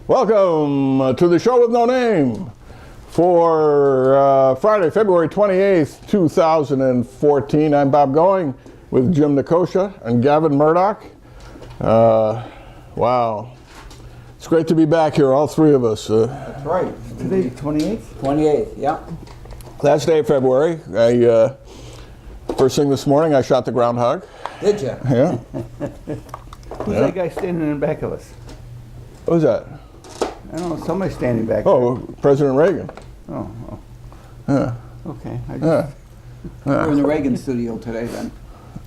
Welcome to the show with no name for Friday, February 28th, 2014. I'm Bob Going with Jim Nikosha and Gavin Murdoch. Wow. It's great to be back here, all three of us. That's right. Today, 28th? 28th, yeah. Last day of February. First thing this morning, I shot the groundhog. Did you? Yeah. Who's that guy standing in back of us? What was that? I don't know, somebody standing back Oh, President Reagan. there. Oh, Yeah. okay. Yeah. We're in the Reagan studio today then.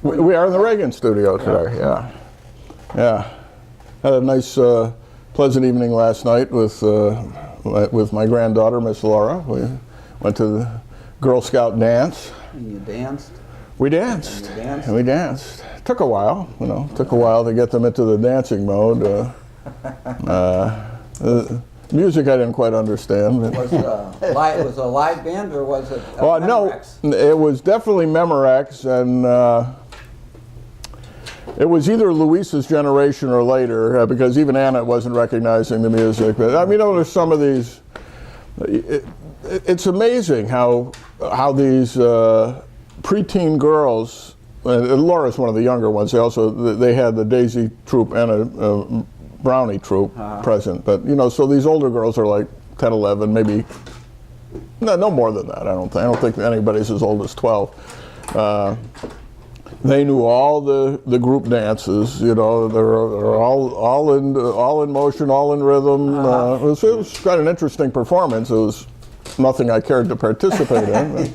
We are in the Reagan studio today, yeah. Yeah. Had a nice, pleasant evening last night with my granddaughter, Miss Laura. We went to the Girl Scout dance. And you danced? We danced. And you danced? And we danced. Took a while, took a while to get them into the dancing mode. Music I didn't quite understand. Was it a live band or was it No, it was definitely Memorex, and it was either Luis's generation or later, because even Anna wasn't recognizing the music. But I mean, there's some of these. It's amazing how these preteen girls. Laura's one of the younger ones. They had the Daisy troupe and a Brownie troupe present, but so these older girls are like 10, 11, maybe no more than that. I don't think anybody's as old as 12. They knew all the group dances. They're all in motion, all in rhythm. It was quite an interesting performance. It was nothing I cared to participate in.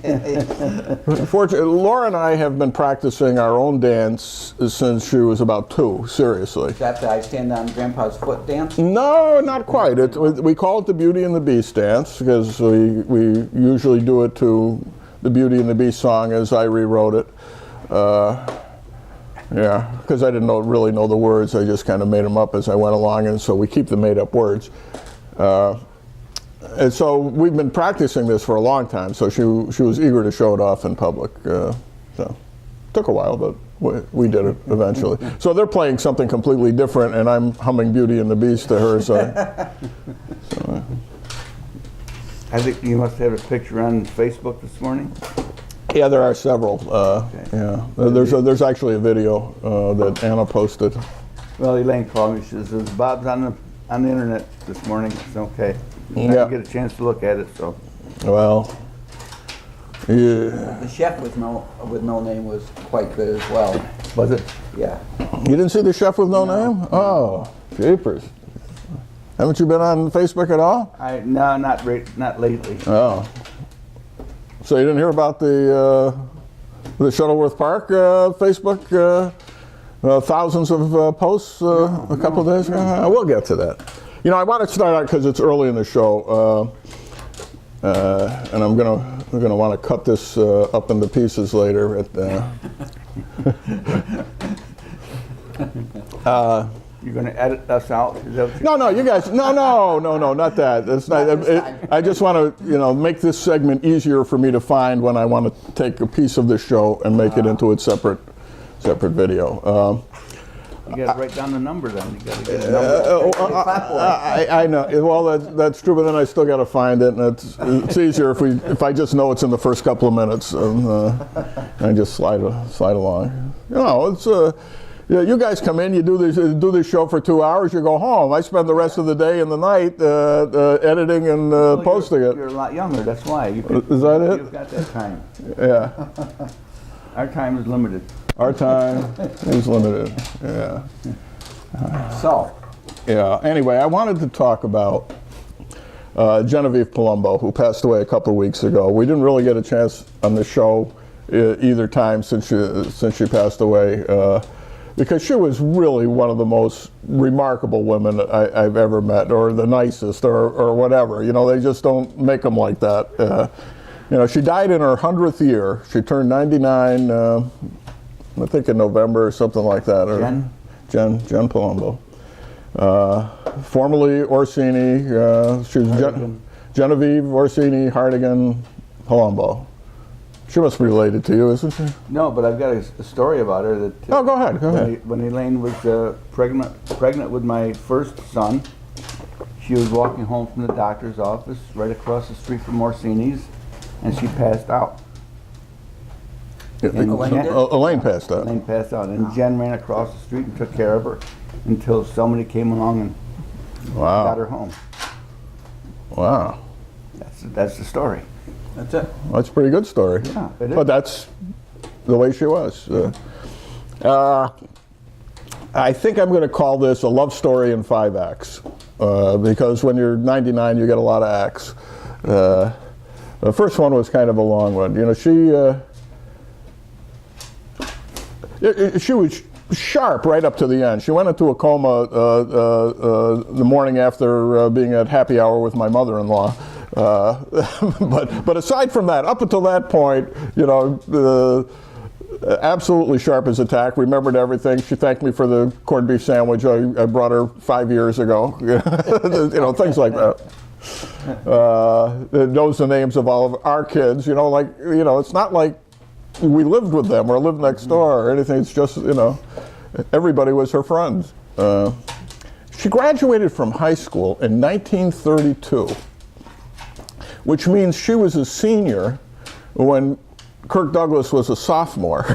Fortunately, Laura and I have been practicing our own dance since she was about 2, seriously. Is that the I Stand on Grandpa's Foot dance? No, not quite. We call it the Beauty and the Beast dance because we usually do it to the Beauty and the Beast song as I rewrote it. Yeah, because I didn't really know the words. I just kind of made them up as I went along, and so we keep the made up words. And so we've been practicing this for a long time, so she was eager to show it off in public. So took a while, but we did it eventually. So they're playing something completely different, and I'm humming Beauty and the Beast to her. So I think you must have a picture on Facebook this morning. yeah, there are several. Okay. Yeah, there's actually a video that Anna posted. Well, Elaine called me. She says, Bob's on the internet this morning. It's okay. I didn't get a chance to look at it, so. Well, yeah. The chef with no name was quite good as well. Was it? Yeah. You didn't see the chef with no name? Oh, jeepers. Haven't you been on Facebook at all? No, not lately. Oh. So you didn't hear about the Shuttleworth Park Facebook? Thousands of posts a couple of days ago? We'll get to that. I want to start out because it's early in the show, and I'm gonna want to cut this up into pieces later. You're going to edit us out? Is that what No, you guys. No, not that. That's not. I just want to, make this segment easier for me to find when I want to take a piece of the show and make it into its separate video. You got to write down the number then. You got to get a number. I know. Well, that's true, but then I still got to find it, and it's easier if I just know it's in the first couple of minutes, and I just slide along. It's. You guys come in, you do this show for 2 hours, you go home. I spend the rest of the day and the night editing and posting it. You're a lot younger, that's why. Is that it? You've got that time. Yeah. Our time is limited. Our time is limited. Yeah. So. Yeah. Anyway, I wanted to talk about Genevieve Palumbo, who passed away a couple of weeks ago. We didn't really get a chance on the show either time since she passed away. Because she was really one of the most remarkable women I've ever met, or the nicest, or whatever. They just don't make them like that. She died in her 100th year. She turned 99, I think in November or something like that. Jen Palumbo. Formerly Orsini. She was Genevieve Orsini Hartigan Palumbo. She must be related to you, isn't she? No, but I've got a story about her. That go ahead. When Elaine was pregnant with my first son, She was walking home from the doctor's office right across the street from Orsini's, and she passed out. And Elaine Jen- did? Elaine passed out. Elaine passed out, and Jen ran across the street and took care of her until somebody came along and got her Wow. home. Wow. That's the story. That's it. That's a pretty good story. Yeah, it is. But that's the way she was. I think I'm going to call this a love story in 5 acts, because when you're 99, you get a lot of acts. The first one was kind of a long one. You know, she was sharp right up to the end. She went into a coma the morning after being at happy hour with my mother-in-law. But aside from that, up until that point, you know, absolutely sharp as a tack, remembered everything. She thanked me for the corned beef sandwich I brought her 5 years ago. You know, things like that. Knows the names of all of our kids. You know, like, you know, it's not like we lived with them or lived next door or anything. It's just, you know, everybody was her friend. She graduated from high school in 1932, which means she was a senior when Kirk Douglas was a sophomore.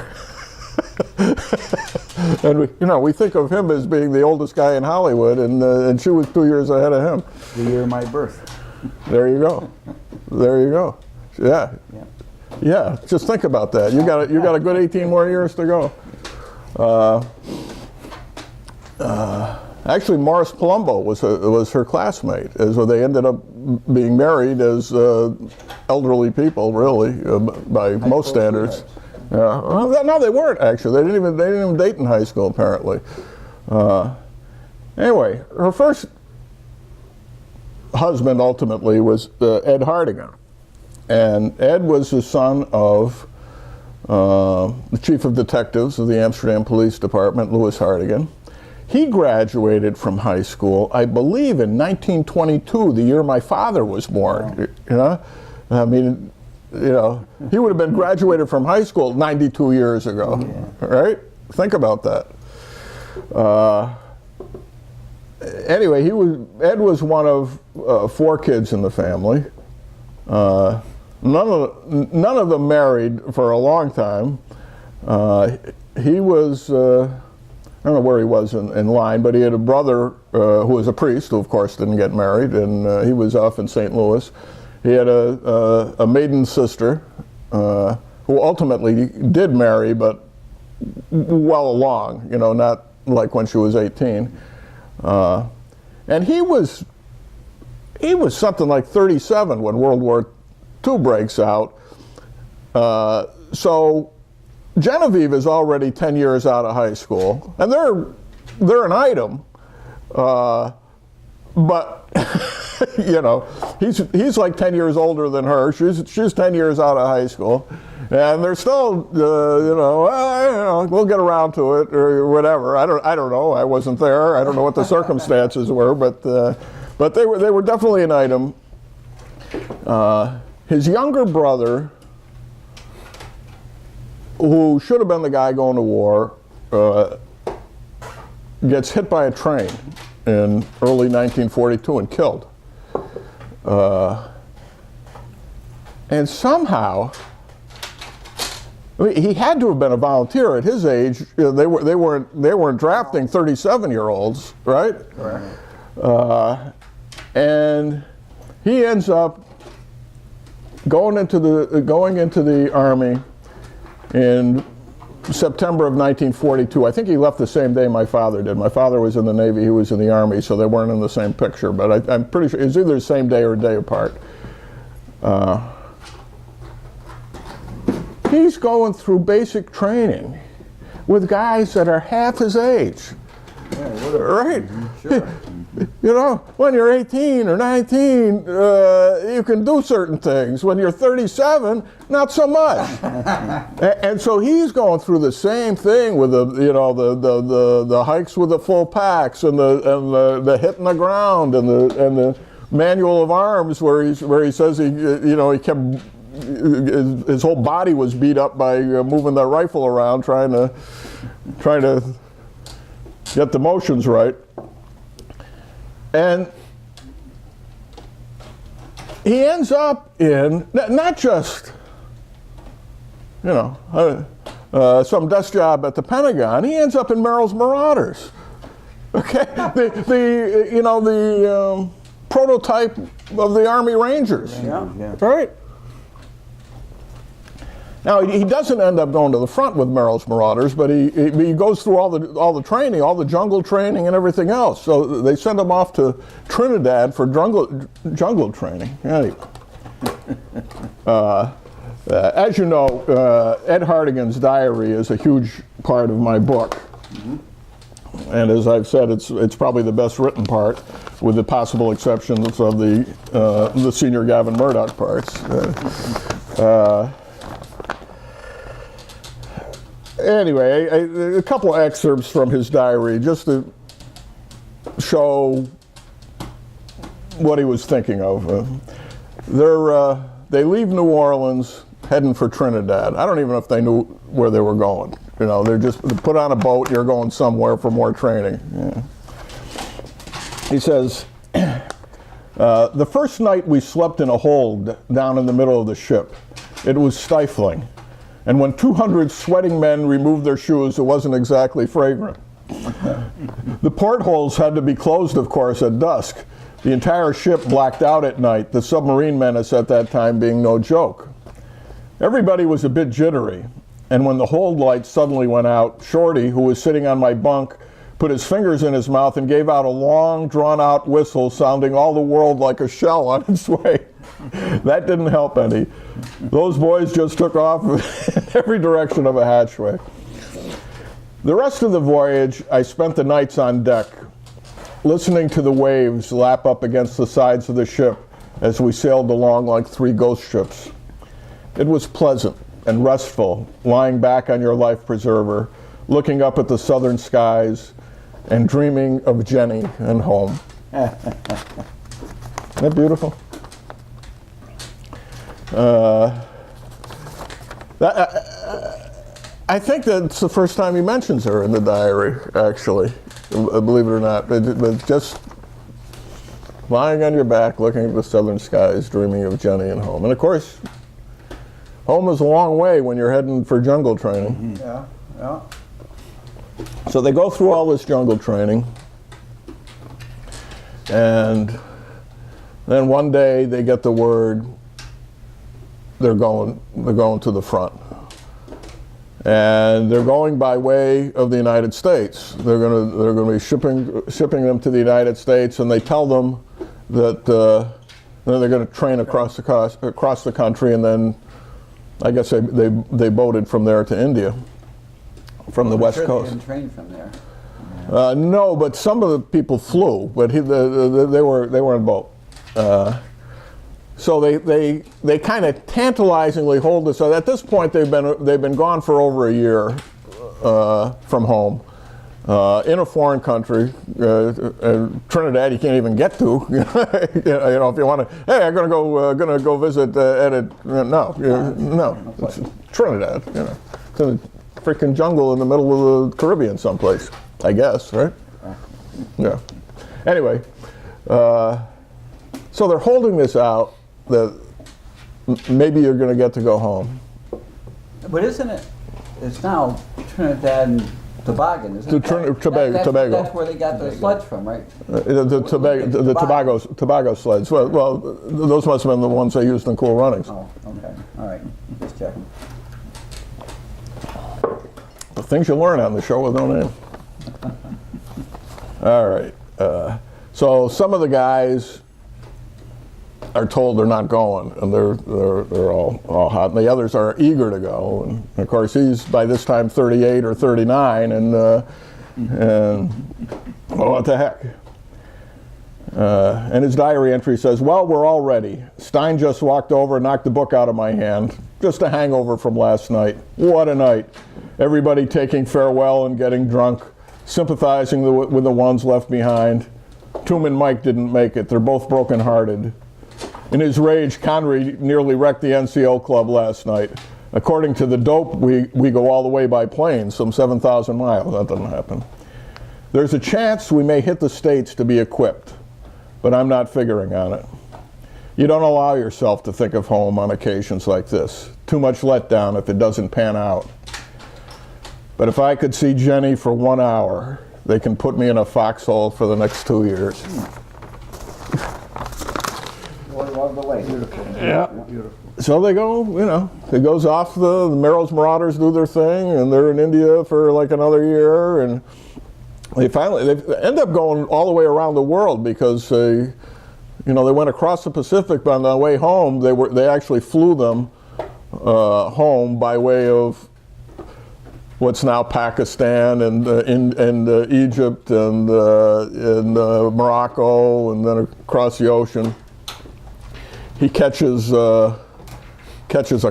And we think of him as being the oldest guy in Hollywood, and she was 2 years ahead of him. The year of my birth. There you go. There you go. Yeah. Yeah. Just think about that. You got a good 18 more years to go. Actually, Morris Palumbo was her classmate. So they ended up being married as elderly people, really, by most standards. Yeah. Well, no, they weren't actually. They didn't even date in high school, apparently. Anyway, her first husband ultimately was Ed Hardigan, and Ed was the son of the chief of detectives of the Amsterdam Police Department, Louis Hardigan. He graduated from high school, I believe, in 1922, the year my father was born. Wow. You know, I mean, you know, he would have been graduated from high school 92 years ago, right? Think about that. Anyway, Ed was one of 4 kids in the family. None of them married for a long time. He was. I don't know where he was in line, but he had a brother who was a priest, who of course didn't get married, and he was off in St. Louis. He had a maiden sister who ultimately did marry, but well along, you know, not like when she was 18. And he was something like 37 when World War II breaks out. So Genevieve is already 10 years out of high school, and they're an item, but you know, he's like 10 years older than her. She's 10 years out of high school, and they're still, you know, we'll get around to it or whatever. I don't know. I wasn't there. I don't know what the circumstances were, but they were definitely an item. His younger brother, who should have been the guy going to war, gets hit by a train in early 1942 and killed. And somehow, I mean, he had to have been a volunteer at his age. You know, they weren't drafting 37-year-olds, right? Correct. And he ends up going into the Army in September of 1942. I think he left the same day my father did. My father was in the Navy, he was in the Army, so they weren't in the same picture, but I'm pretty sure it's either the same day or a day apart. He's going through basic training with guys that are half his age. Yeah, right? Sure. You know, when you're 18 or 19, you can do certain things. When you're 37, not so much. And so he's going through the same thing with the hikes with the full packs and the hitting the ground and the manual of arms where he says he kept his whole body was beat up by moving that rifle around trying to get the motions right. And he ends up in not just, some desk job at the Pentagon. He ends up in Merrill's Marauders. Okay, the prototype of the Army Rangers. Yeah. Right. Now he doesn't end up going to the front with Merrill's Marauders, but he goes through all the training, all the jungle training, and everything else. So they send him off to Trinidad for jungle training. Anyway. As you know, Ed Hartigan's diary is a huge part of my book. Mm-hmm. And as I've said, it's probably the best written part, with the possible exceptions of the senior Gavin Murdoch parts. Anyway, a couple of excerpts from his diary just to show what he was thinking of. They leave New Orleans heading for Trinidad. I don't even know if they knew where they were going. They're just put on a boat, you're going somewhere for more training. Yeah. He says, the first night we slept in a hold down in the middle of the ship. It was stifling. And when 200 sweating men removed their shoes, it wasn't exactly fragrant. The portholes had to be closed, of course, at dusk. The entire ship blacked out at night, the submarine menace at that time being no joke. Everybody was a bit jittery, and when the hold light suddenly went out, Shorty, who was sitting on my bunk, put his fingers in his mouth and gave out a long, drawn-out whistle sounding all the world like a shell on its way. That didn't help any. Those boys just took off in every direction of a hatchway. The rest of the voyage, I spent the nights on deck, listening to the waves lap up against the sides of the ship as we sailed along like three ghost ships. It was pleasant and restful, lying back on your life preserver, looking up at the southern skies and dreaming of Jenny and home. Isn't that beautiful? I think that's the first time he mentions her in the diary, actually, believe it or not. But just lying on your back, looking at the southern skies, dreaming of Jenny and home. And of course, home is a long way when you're heading for jungle training. Yeah, yeah. So they go through all this jungle training, and then one day they get the word they're going to the front. And they're going by way of the United States. They're going to be shipping them to the United States, and they tell them that they're going to train across the country, and then I guess they boated from there to India, from the West Coast. They didn't train from there. No, but some of the people flew, but they were in boat. So they kind of tantalizingly hold us. So at this point, they've been gone for over a year from home, in a foreign country. Trinidad, you can't even get to. If you want to, hey, I'm gonna go visit Ed. No, it's Trinidad. It's in a freaking jungle in the middle of the Caribbean, someplace. I guess, right? Yeah. Anyway, so they're holding this out, that maybe you're going to get to go home. But isn't it? It's now Trinidad and Tobago, isn't it? Tobago. That's where they got the sleds from, right? The Tobago sleds. Well, those must have been the ones they used in Cool Runnings. Oh, okay. All right. Just checking. The things you learn on the show with no name. All right. So some of the guys are told they're not going, and they're all hot, and the others are eager to go. And of course, he's by this time 38 or 39, and well, what the heck? And his diary entry says, "Well, we're all ready. Stein just walked over and knocked the book out of my hand. Just a hangover from last night. What a night. Everybody taking farewell and getting drunk, sympathizing with the ones left behind. Toom and Mike didn't make it. They're both broken-hearted. In his rage, Connery nearly wrecked the NCO club last night. According to the dope, we go all the way by plane, some 7,000 miles. That doesn't happen. There's a chance we may hit the States to be equipped, but I'm not figuring on it. you don't allow yourself to think of home on occasions like this. Too much letdown if it doesn't pan out. But if I could see Jenny for 1 hour, they can put me in a foxhole for the next 2 years. Love the lake. Beautiful. Yeah. Beautiful. So they go, it goes off, the Merrill's Marauders do their thing, and they're in India for like another year, and they end up going all the way around the world because they went across the Pacific, but on the way home, they actually flew them home by way of what's now Pakistan and Egypt and Morocco, and then across the ocean. He catches a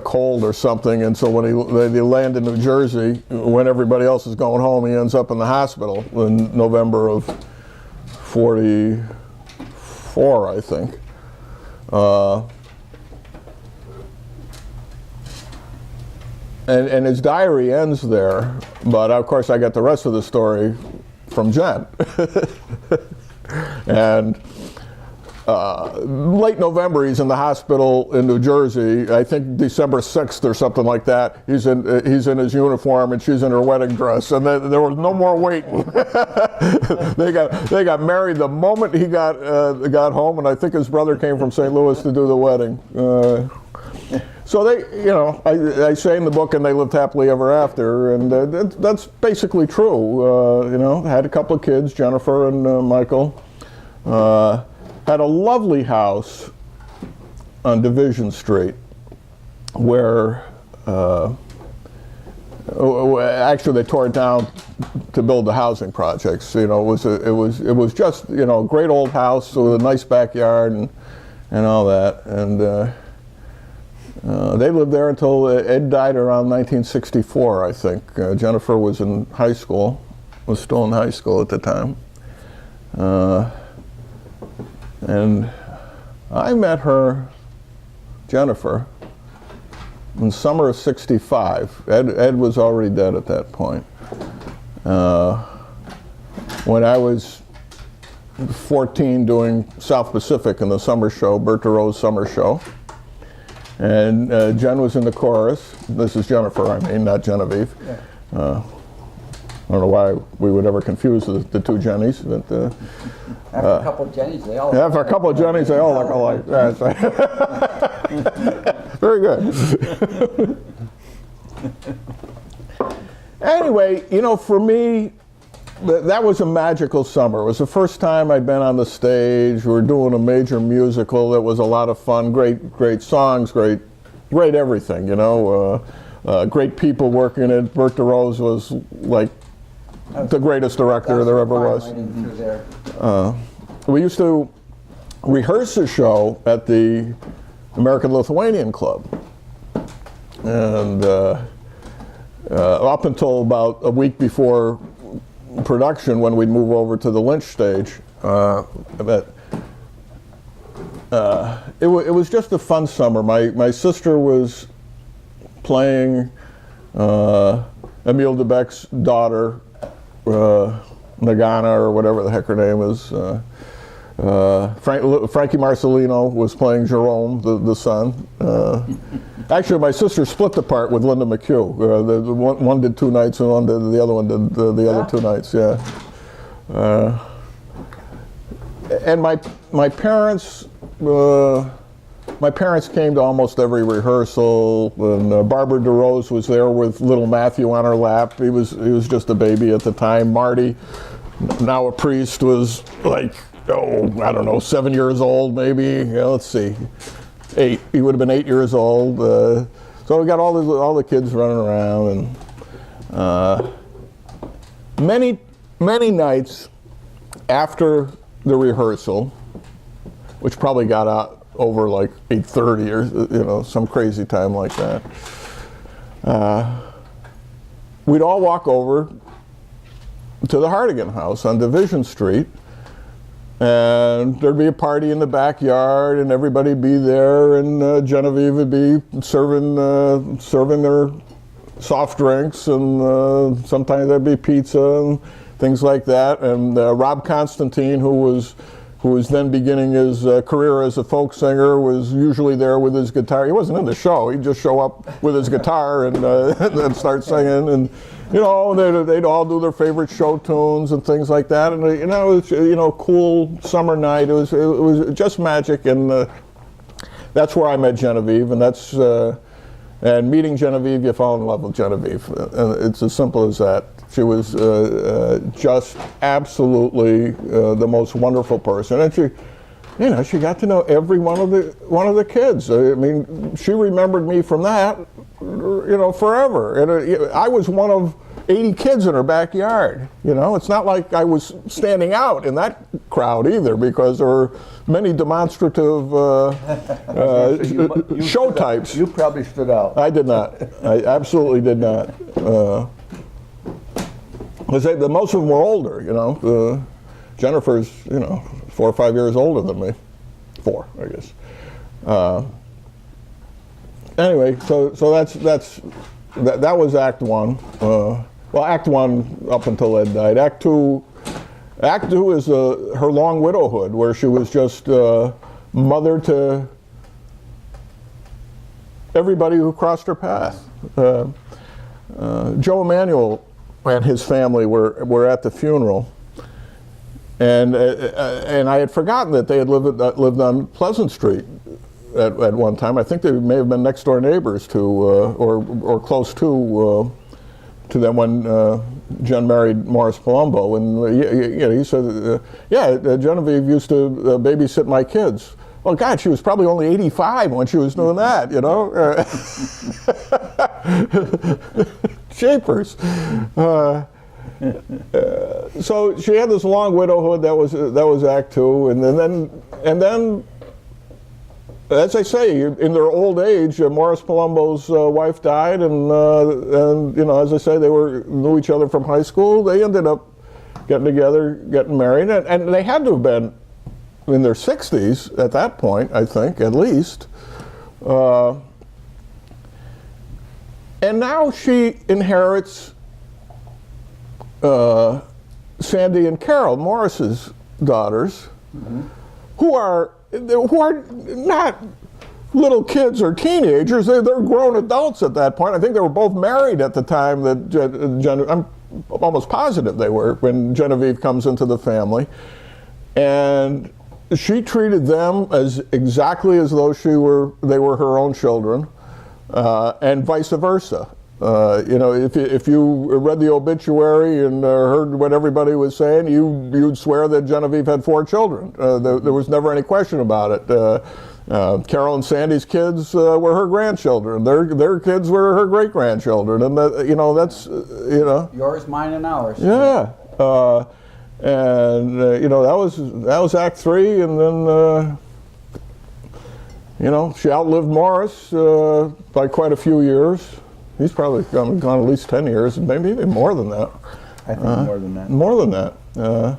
cold or something, and so when they land in New Jersey, when everybody else is going home, he ends up in the hospital in November of '44, I think. And his diary ends there, but of course I got the rest of the story from Jen. And late November, he's in the hospital in New Jersey. I think December 6th or something like that. He's in his uniform, and she's in her wedding dress, and there was no more waiting. They got married the moment he got home, and I think his brother came from St. Louis to do the wedding. So they, I say in the book, and they lived happily ever after, and that's basically true. Had a couple of kids, Jennifer and Michael. Had a lovely house on Division Street, where actually they tore it down to build the housing projects. It was just a great old house with a nice backyard and all that, and they lived there until Ed died around 1964, I think. Jennifer was in high school, was still in high school at the time. And I met her, Jennifer, in summer of '65. Ed was already dead at that point. When I was 14 doing South Pacific in the summer show, Bert DeRoe's summer show. And Jen was in the chorus. This is Jennifer, I mean, not Genevieve. Yeah. I don't know why we would ever confuse the two Jennies. But, after a couple of Jennies, they all after a couple of Jennies, they all look alike. That's right. Very good. Anyway, for me, that was a magical summer. It was the first time I'd been on the stage. We were doing a major musical. That was a lot of fun. Great songs, great everything. Great people working it. Bert DeRose was like the greatest director there ever was. We used to rehearse the show at the American Lithuanian Club, and up until about a week before production, when we'd move over to the Lynch stage, it was just a fun summer. My sister was playing Emile DeBeck's daughter, Nagana, or whatever the heck her name is. Frankie Marcelino was playing Jerome, the son. Actually, my sister split the part with Linda McHugh. One did 2 nights, and the other one did the other 2 nights. Yeah. And my parents came to almost every rehearsal, and Barbara DeRose was there with little Matthew on her lap. He was just a baby at the time. Marty, now a priest, was like, I don't know, 7 years old maybe. Let's see, 8. He would have been 8 years old. So we got all the kids running around, and many nights after the rehearsal, which probably got out over like 8:30 or some crazy time like that, we'd all walk over to the Hartigan house on Division Street, and there'd be a party in the backyard, and everybody'd be there, and Genevieve would be serving their soft drinks, and sometimes there'd be pizza and things like that. And Rob Constantine, who was who was then beginning his career as a folk singer, was usually there with his guitar. He wasn't in the show. He'd just show up with his guitar and then start singing. And you know, they'd all do their favorite show tunes and things like that. And you know, it was, you know, cool summer night. It was just magic. And that's where I met Genevieve. And that's and meeting Genevieve, you fall in love with Genevieve. And it's as simple as that. She was just absolutely the most wonderful person, and she, you know, she got to know every one of the kids. I mean, she remembered me from that, you know, forever. And I was one of 80 kids in her backyard. You know, it's not like I was standing out in that crowd either, because there were many demonstrative show types. You probably stood out. I did not. I absolutely did not. The most of them were older, you know. Jennifer's, you know, 4 or 5 years older than me. 4, I guess. Anyway, so that was Act 1. Well, Act 1 up until Ed died. Act 2 is her long widowhood, where she was just mother to everybody who crossed her path. Joe Emanuel and his family were at the funeral, and I had forgotten that they had lived on Pleasant Street at one time. I think they may have been next door neighbors to or close to them when Jen married Morris Palumbo. And you know, he said, Genevieve used to babysit my kids. Well, God, she was probably only 85 when she was doing that, you know. Shapers. So she had this long widowhood. That was Act 2, and then, as I say, in their old age, Morris Palumbo's wife died, and you know, as I say, they knew each other from high school. They ended up getting together, getting married, and they had to have been in their 60s at that point, I think, at least. And now she inherits Sandy and Carol, Morris's daughters, who are not little kids or teenagers. They're grown adults at that point. I think they were both married at the time that I'm almost positive they were when Genevieve comes into the family, and she treated them as exactly as though they were her own children. And vice versa. You know, if you read the obituary and heard what everybody was saying, you'd swear that Genevieve had 4 children. There was never any question about it. Carol and Sandy's kids were her grandchildren. Their kids were her great grandchildren, and you know, that's you know. Yours, mine, and ours. Yeah. And you know, that was Act 3, and then. You know, she outlived Morris by quite a few years. He's probably gone at least 10 years, maybe even more than that. I think more than that. More than that. You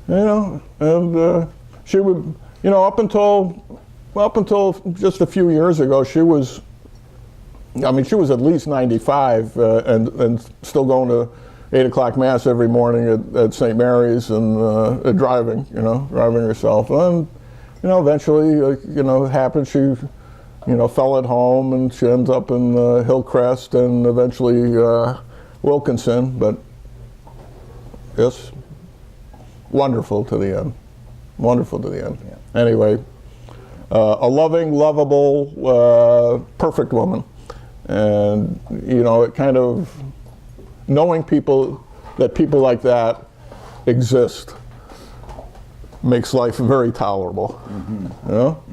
know, and she would, you know, up until just a few years ago, she was at least 95 and still going to 8 o'clock Mass every morning at St. Mary's and driving herself. And, you know, eventually, you know, it happened. She, you know, fell at home, and she ends up in Hillcrest and eventually Wilkinson. But yes, wonderful to the end. Wonderful to the end. Yeah. Anyway, a loving, lovable, perfect woman, and you know, it kind of knowing that people like that exist makes life very tolerable, you know?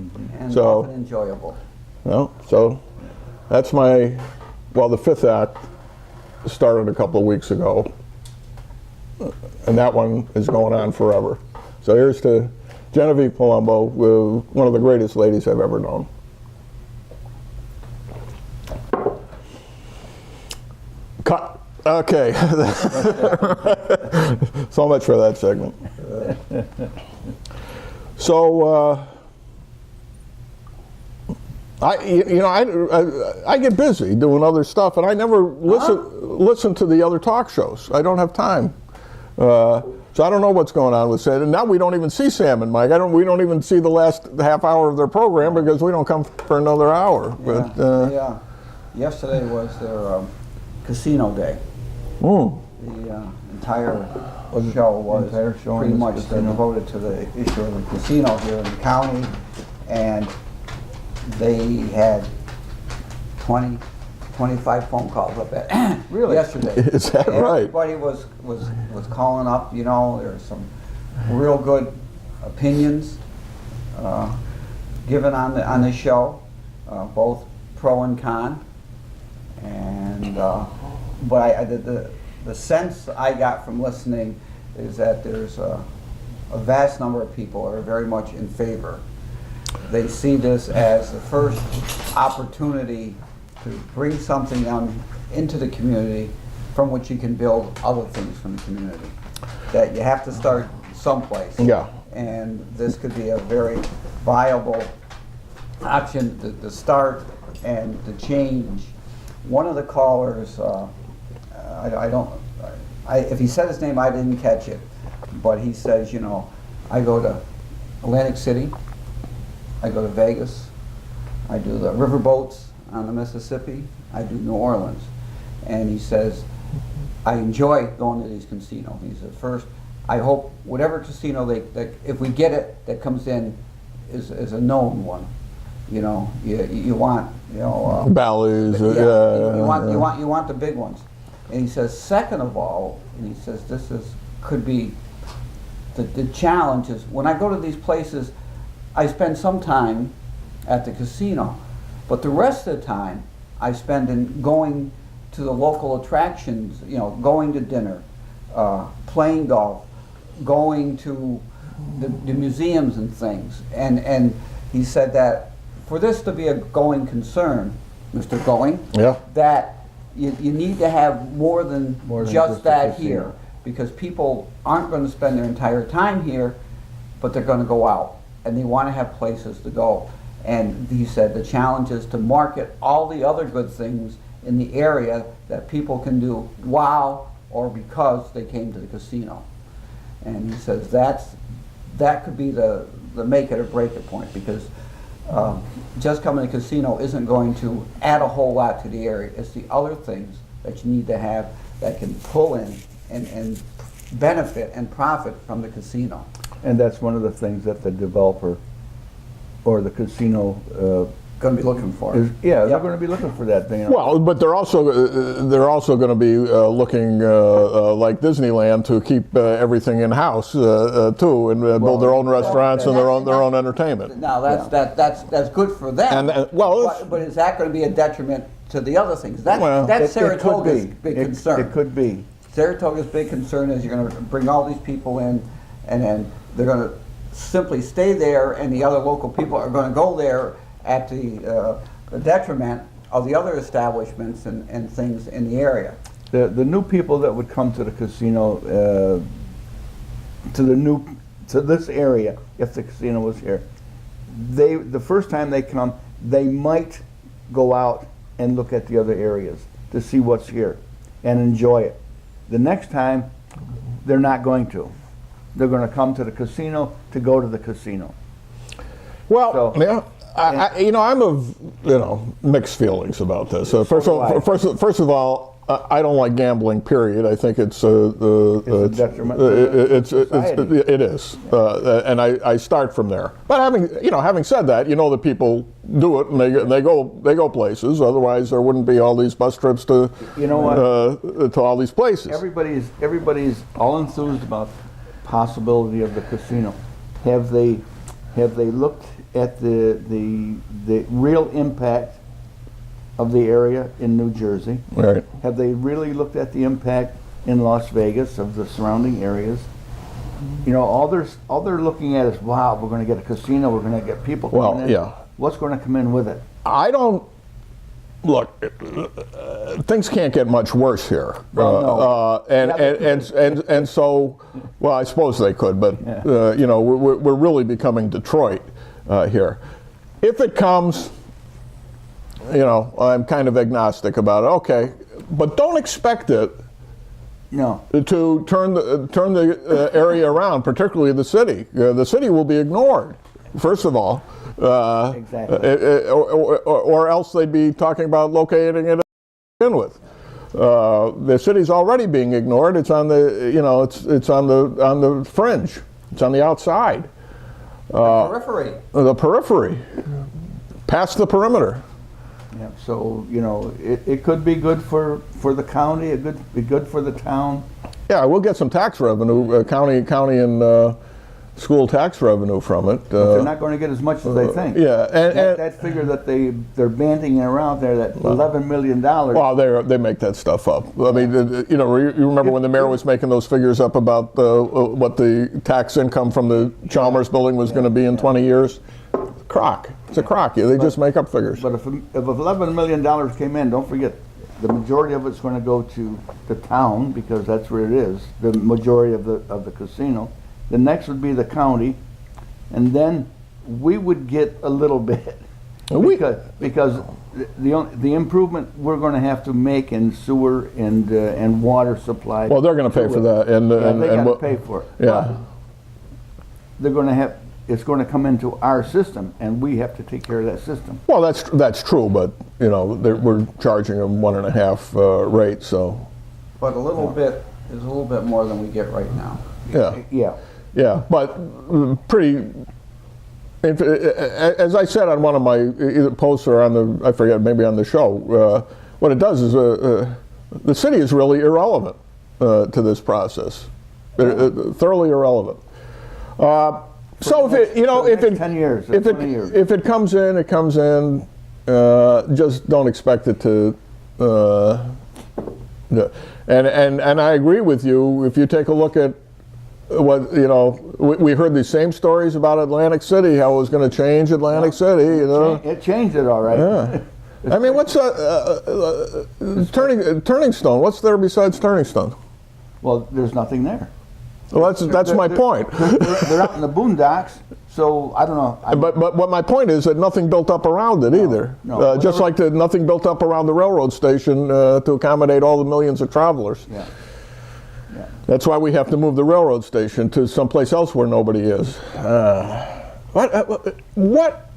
And so often enjoyable. You know, so that's the 5th act started a couple of weeks ago, and that one is going on forever. So here's to Genevieve Palumbo, one of the greatest ladies I've ever known. Cut. Okay. So much for that segment. So I get busy doing other stuff, and I never listen to the other talk shows. I don't have time. So I don't know what's going on with salmon. Now we don't even see salmon, Mike. We don't even see the last half hour of their program because we don't come for another hour. But yesterday was their casino day. The entire show was pretty much devoted to the issue of the casino here in the county, and they had 20, 25 phone calls up at Really? yesterday. Is that right? Everybody was calling up. You know, there's some real good opinions given on the show, both pro and con, and but the sense I got from listening is that there's a vast number of people are very much in favor. They see this as the first opportunity to bring something into the community from which you can build other things from the community. That you have to start someplace. Yeah. And this could be a very viable option to start and to change. One of the callers, if he said his name, I didn't catch it, but he says, you know, I go to Atlantic City, I go to Vegas, I do the riverboats on the Mississippi, I do New Orleans. And he says, I enjoy going to these casinos. He said, first, I hope whatever casino that if we get it, that comes in is a known one. You know, you want, you know, Bally's. you want the big ones. And he says, second of all, and he says could be the challenge is when I go to these places, I spend some time at the casino, but the rest of the time I spend in going to the local attractions, you know, going to dinner, playing golf, going to the museums and things. And he said that for this to be a going concern, Mr. Going, that you need to have more than just that here, because people aren't going to spend their entire time here, but they're going to go out and they want to have places to go. And he said the challenge is to market all the other good things in the area that people can do while or because they came to the casino. And he says that could be the make it or break it point, because just coming to the casino isn't going to add a whole lot to the area. It's the other things that you need to have that can pull in and benefit and profit from the casino. And that's one of the things that the developer or the casino Going to be looking for. they're going to be looking for that thing. Well, but they're also going to be looking like Disneyland to keep everything in house too, and build their own restaurants and their own entertainment. Now that's good for them. But is that going to be a detriment to the other things? That's Saratoga's big concern. It could be. Saratoga's big concern is you're going to bring all these people in, and then they're going to simply stay there, and the other local people are going to go there at the detriment of the other establishments and things in the area. The new people that would come to the casino, to this area, if the casino was here, the first time they come, they might go out and look at the other areas to see what's here and enjoy it. The next time, they're not going to. They're going to come to the casino to go to the casino. Well, yeah. I'm of mixed feelings about this. First of all, I don't like gambling. Period. I think it's a detriment. It is, and I start from there. But having said that, the people do it and they go places. Otherwise, there wouldn't be all these bus trips to to all these places. Everybody's all enthused about the possibility of the casino. Have they looked at the real impact of the area in New Jersey? Right. Have they really looked at the impact in Las Vegas of the surrounding areas? All they're looking at is, wow, we're going to get a casino, we're going to get people coming in. Yeah. What's going to come in with it? I don't look. Things can't get much worse here. Well, no. And so, well, I suppose they could, but we're really becoming Detroit here. If it comes, I'm kind of agnostic about it. Okay, but don't expect it No. to turn the area around, particularly the city. The city will be ignored, first of all. Exactly. Or else they'd be talking about locating it to begin with. The city's already being ignored. It's on the, it's on the fringe. It's on the outside. Periphery. The periphery, past the perimeter. Yeah, so, it could be good for the county, it could be good for the town. Yeah, we'll get some tax revenue, county and school tax revenue from it. But they're not going to get as much as they think. Yeah, and That figure that they're bandying around there, that $11 million. well, they make that stuff up. I mean, you remember when the mayor was making those figures up about what the tax income from the Chalmers building was going to be in 20 years? Crock. It's a crock. They just make up figures. But if $11 million came in, don't forget, the majority of it's going to go to the town, because that's where it is, the majority of the casino. The next would be the county, and then we would get a little bit. Because the improvement we're going to have to make in sewer and water supply. Well, they're going to pay for that. They got to pay for it. Yeah. They're going to have. It's going to come into our system, and we have to take care of that system. Well, that's true, but we're charging them 1.5 rate, so. But a little bit is a little bit more than we get right now. Yeah. Yeah, but as I said on one of my either posts or I forget, maybe on the show, what it does is the city is really irrelevant to this process, thoroughly irrelevant. So if it 10 years, 20 years. If it comes in, it comes in. Just don't expect it to. And I agree with you. If you take a look at what we heard these same stories about Atlantic City, how it was going to change Atlantic City. It changed it all right. Yeah. I mean, what's Turning Stone? What's there besides Turning Stone? Well, there's nothing there. Well, that's my point. They're out in the boondocks, so I don't know. But my point is that nothing built up around it either. No. Just like nothing built up around the railroad station to accommodate all the millions of travelers. Yeah. That's why we have to move the railroad station to someplace else where nobody is. What?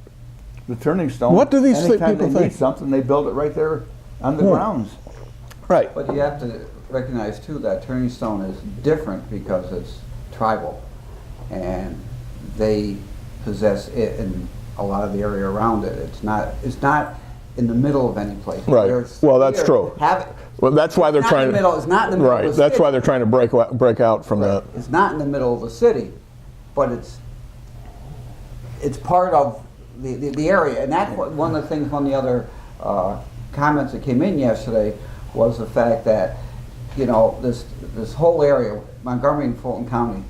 The Turning Stone. What do these people anytime they think? need something, they build it right there on the grounds. Right. But you have to recognize too that Turning Stone is different because it's tribal, and they possess it in a lot of the area around it. It's not in the middle of any place. Right. Well, that's true. Well, that's why they're It's not trying in the middle. It's not in the middle. Right. Of the That's city. why they're trying to break out from that. It's not in the middle of the city, but it's part of the area, and that's one of the things. One of the other comments that came in yesterday was the fact that this whole area, Montgomery and Fulton County,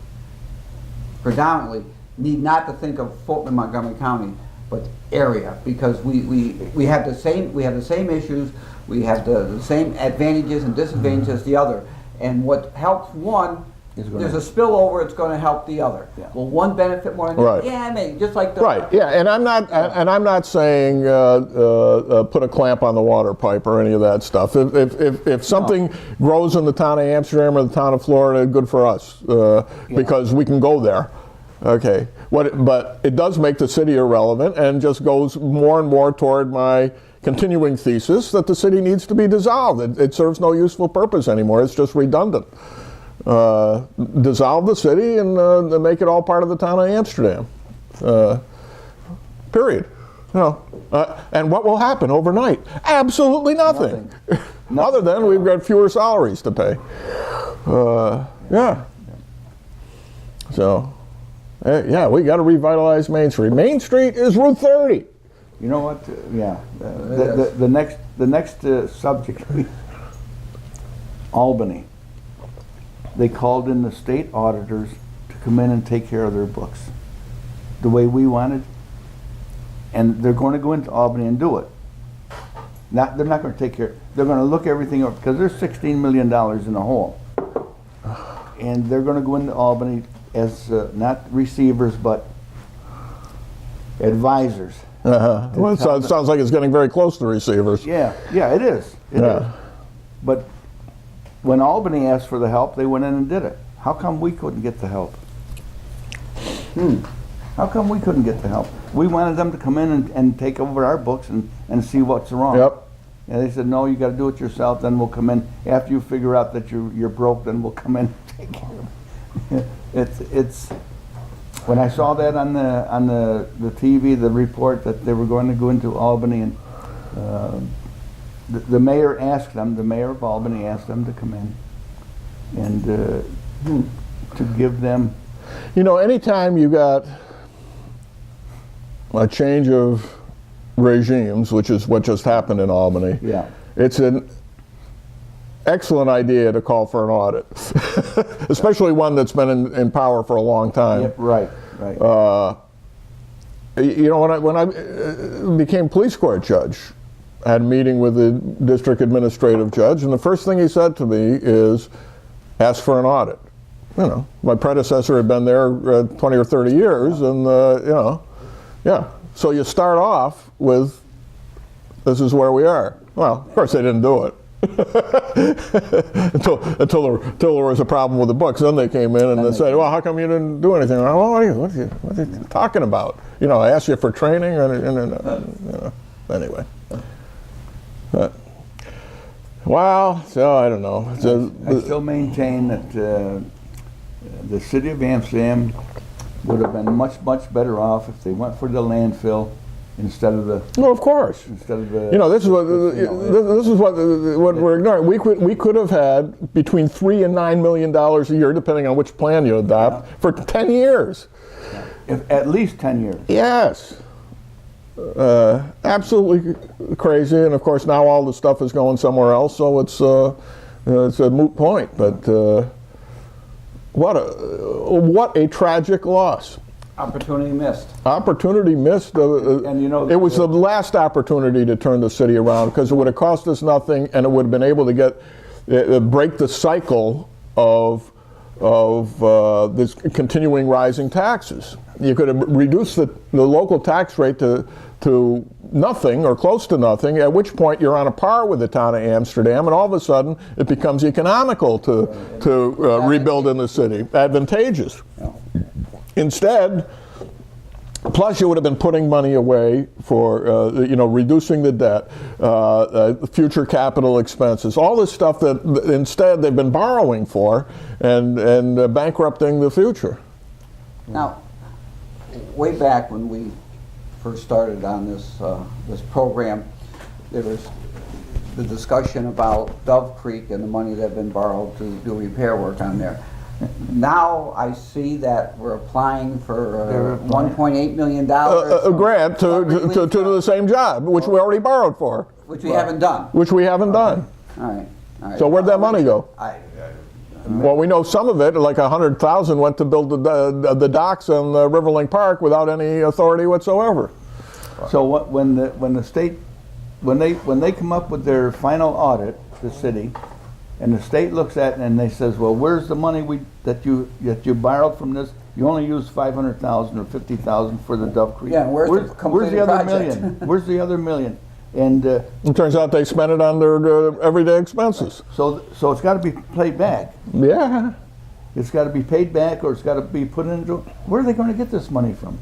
predominantly need not to think of Fulton and Montgomery County, but area, because we have the same issues, we have the same advantages and disadvantages as the other, and what helps one, there's a spillover, it's going to help the other. Yeah. Will one benefit more than the Right. other? Yeah, maybe, just like the Right. Yeah. And I'm not saying put a clamp on the water pipe or any of that stuff. If something grows in the town of Amsterdam or the town of Florida, good for us because we can go there. Okay. But it does make the city irrelevant and just goes more and more toward my continuing thesis that the city needs to be dissolved. It serves no useful purpose anymore. It's just redundant. Dissolve the city and make it all part of the town of Amsterdam. Period. And what will happen overnight? Absolutely nothing. Other than we've got fewer salaries to pay. Yeah. So, we got to revitalize Main Street. Main Street is Route 30. You know what? The next subject, Albany. They called in the state auditors to come in and take care of their books the way we wanted, and they're going to go into Albany and do it. They're not going to take care. They're going to look everything up because there's $16 million in the hole, and they're going to go into Albany as not receivers but advisors. Well, it sounds like it's getting very close to receivers. Yeah, it is. It is. But when Albany asked for the help, they went in and did it. How come we couldn't get the help? How come we couldn't get the help? We wanted them to come in and take over our books and see what's wrong. Yep. And they said, no, you got to do it yourself. Then we'll come in after you figure out that you're broke. Then we'll come in and take care of it. It's when I saw that on the TV, the report that they were going to go into Albany, and the mayor asked them, the mayor of Albany asked them to come in and to give them. You know, anytime you got a change of regimes, which is what just happened in Albany, Yeah. it's an excellent idea to call for an audit, especially one that's been in power for a long time. Yep, right. You know, when I became police court judge, I had a meeting with the district administrative judge, and the first thing he said to me is, ask for an audit. You know, my predecessor had been there 20 or 30 years, and you know, yeah. So you start off with, this is where we are. Well, of course they didn't do it. until there was a problem with the books. Then they came in and they said, well, how come you didn't do anything? Well, what are you talking about? You know, I asked you for training, and you know, anyway. Well, so I don't know. I still maintain that the city of Amsterdam would have been much better off if they went for the landfill instead of the. No, of course. Instead of the. You know, this is what we're ignoring. We could have had between $3 and $9 million a year, depending on which plan you adopt, for 10 years. If, at least 10 years. Yes. Absolutely crazy, and of course now all the stuff is going somewhere else, so it's a moot point. But what a tragic loss. Opportunity missed. Opportunity missed. And you know, it was the last opportunity to turn the city around, because it would have cost us nothing, and it would have been able to break the cycle of this continuing rising taxes. You could have reduced the local tax rate to nothing or close to nothing, at which point you're on a par with the town of Amsterdam, and all of a sudden it becomes economical to rebuild in the city, advantageous. Instead, plus you would have been putting money away for reducing the debt, future capital expenses, all this stuff that instead they've been borrowing for and bankrupting the future. Now, way back when we first started on this program, there was the discussion about Dove Creek and the money that had been borrowed to do repair work on there. Now I see that we're applying for $1.8 million. A grant to do the same job, which we already borrowed for. Which we haven't done. Which we haven't done. All right. So where'd that money go? Well, we know some of it, like $100,000, went to build the docks on Riverlink Park without any authority whatsoever. So when the state, when they come up with their final audit, the city, and the state looks at it and they says, well, where's the money that you borrowed from this? You only used $500,000 or $50,000 for the Dove Creek. Yeah, where's the other project? $1 million? Where's the other $1 million? And it turns out they spent it on their everyday expenses. So it's got to be paid back. Yeah. It's got to be paid back, or it's got to be put into. Where are they going to get this money from?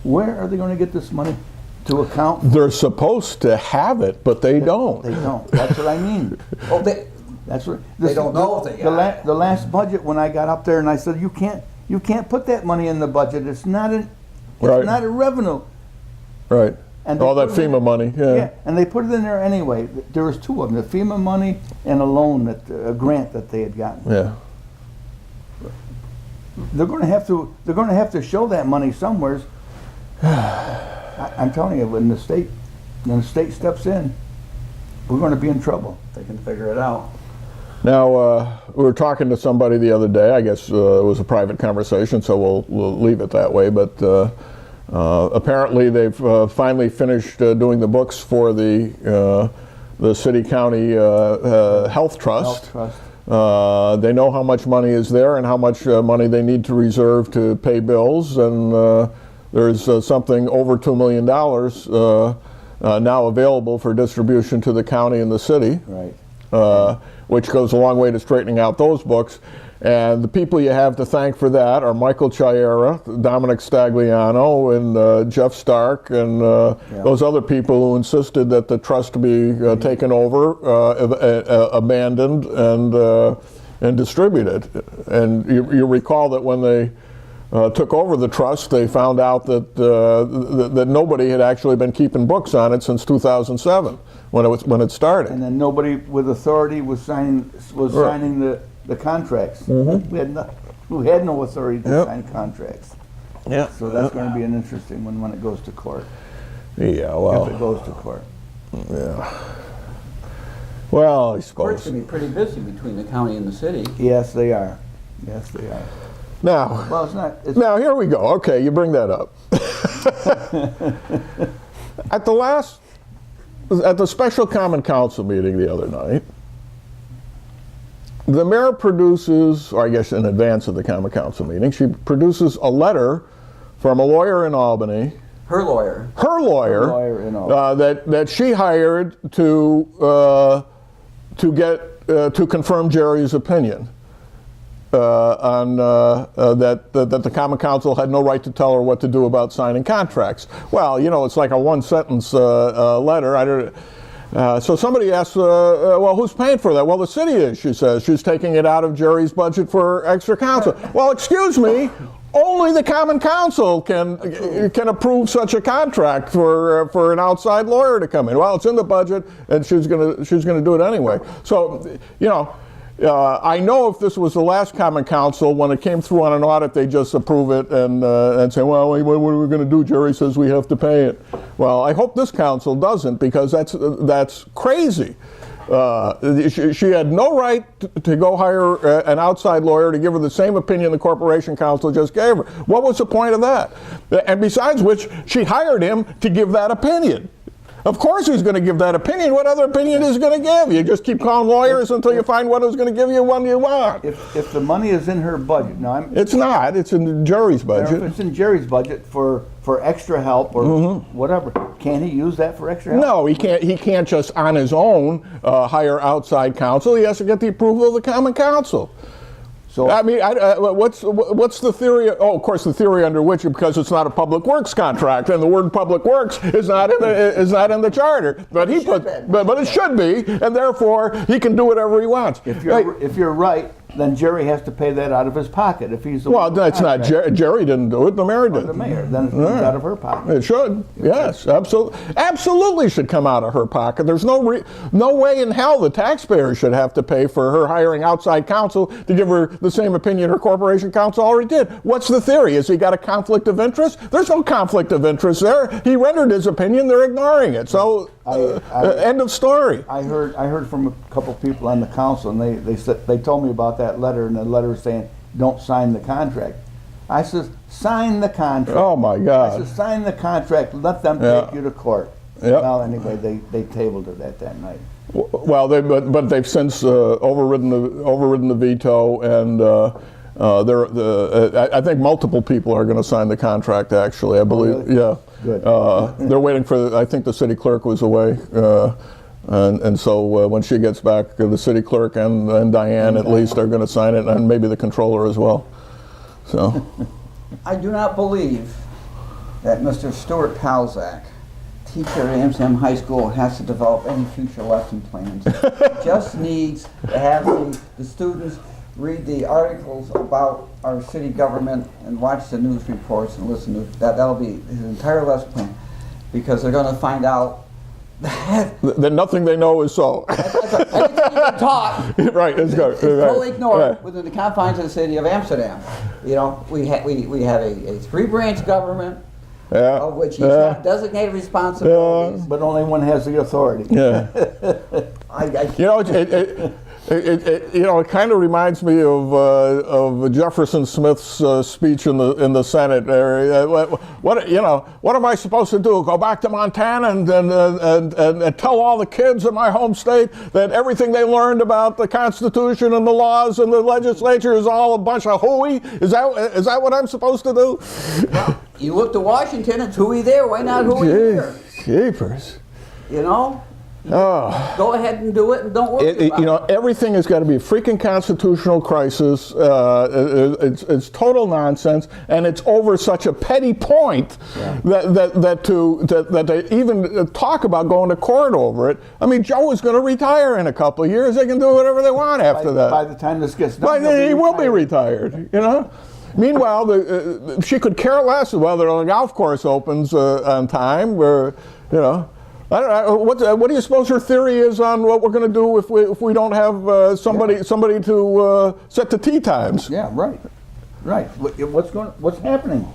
Where are they going to get this money to account? They're supposed to have it, but they don't. They don't. That's what I mean. Well, That's what they don't know if they got it. The last budget, when I got up there and I said, you can't put that money in the budget. It's not a revenue. Right. And all that FEMA money. Yeah. And they put it in there anyway. There was two of them: the FEMA money and a loan, a grant that they had gotten. Yeah. They're going to have to show that money somewhere. I'm telling you, when the state steps in, we're going to be in trouble. They can figure it out. Now, we were talking to somebody the other day. I guess it was a private conversation, so we'll leave it that way. But apparently, they've finally finished doing the books for the city-county health trust. They know how much money is there and how much money they need to reserve to pay bills, and there's something over $2 million now available for distribution to the county and the city. Right. which goes a long way to straightening out those books. And the people you have to thank for that are Michael Chiara, Dominic Stagliano, and Jeff Stark, and those other people who insisted that the trust be taken over, abandoned, and distributed. And you recall that when they took over the trust, they found out that that nobody had actually been keeping books on it since 2007, when it started. And then nobody with authority was signing the contracts. Mm-hmm. We had no authority to sign contracts. Yeah. So that's going to be an interesting one when it goes to court. Yeah. Well. If it goes to court. Yeah. Well, I Court's suppose. going to be pretty busy between the county and the city. Yes, they are. Yes, they are. Now. Well, it's not. It's Now here we go. Okay, you bring that up. At the special common council meeting the other night, the mayor produces, or I guess in advance of the common council meeting, she produces a letter from a lawyer in Albany. Her lawyer. Her lawyer, lawyer in Albany. that she hired to confirm Jerry's opinion. On that the Common Council had no right to tell her what to do about signing contracts. Well, you know, it's like a one-sentence letter. So somebody asks, well, who's paying for that? Well, the city is, she says. She's taking it out of Jerry's budget for extra counsel. Well, excuse me, only the Common Council can approve such a contract for an outside lawyer to come in. Well, it's in the budget, and she's gonna do it anyway. So, you know. I know if this was the last Common Council, when it came through on an audit, they just approve it and say, well, what are we going to do? Jerry says we have to pay it. Well, I hope this council doesn't, because that's crazy. She had no right to go hire an outside lawyer to give her the same opinion the Corporation Council just gave her. What was the point of that? And besides which, she hired him to give that opinion. Of course he's going to give that opinion. What other opinion is he going to give? You just keep calling lawyers until you find one who's going to give you one you want. If the money is in her budget, now it's not. It's in Jerry's budget. If it's in Jerry's budget for extra help or whatever, can he use that for extra help? No, he can't. He can't just on his own hire outside counsel. He has to get the approval of the Common Council. So I mean, what's the theory? Oh, of course, the theory under which, because it's not a public works contract, and the word public works is not in the charter, but it should be, and therefore he can do whatever he wants. If you're right, then Jerry has to pay that out of his pocket. If he's the well, that's not Jerry didn't do it. The mayor did. The mayor, then it comes out of her pocket. It should. Yes, absolutely should come out of her pocket. There's no way in hell the taxpayer should have to pay for her hiring outside counsel to give her the same opinion her corporation counsel already did. What's the theory? Has he got a conflict of interest? There's no conflict of interest there. He rendered his opinion. They're ignoring it. So end of story. I heard from a couple people on the council, and they told me about that letter, and the letter saying don't sign the contract. I said, sign the contract. Oh my God. I said, sign the contract. Let them take you to court. Yep. Well, anyway, they tabled it that night. Well, but they've since overridden the veto, and I think multiple people are going to sign the contract. Actually, I believe. Really? Yeah. Good. They're waiting for. I think the city clerk was away, and so when she gets back, the city clerk and Diane at least are going to sign it, and maybe the controller as well. So. I do not believe that Mr. Stuart Palzak, teacher at Amsterdam High School, has to develop any future lesson plans. He just needs to have the students read the articles about our city government and watch the news reports and listen to that'll be his entire lesson plan, because they're going to find out that nothing they know is so. Anything you've been taught, right? It's good. It's totally ignored Right. within the confines of the city of Amsterdam. You know, we have a three-branch government. Yeah. Of which he's got designated responsibilities. But only one has the authority. Yeah. You know, it kind of reminds me of Jefferson Smith's speech in the Senate. What am I supposed to do? Go back to Montana and tell all the kids in my home state that everything they learned about the Constitution and the laws and the legislature is all a bunch of hooey? Is that what I'm supposed to do? Well, you look to Washington, it's hooey there. Why not hooey here? Jeepers. You know? Go ahead and do it, and don't worry about You know, everything has got to be a freaking constitutional crisis. It's total nonsense, and it's over such a petty point that they even talk about going to court over it. I mean, Joe is going to retire in a couple of years. They can do whatever they want after that. By the time this gets done, He will be retired. You know. Meanwhile, she could care less whether the golf course opens on time, or you know. I don't know, what do you suppose her theory is on what we're going to do if we don't have somebody to set the tee times? Yeah, right. What's happening?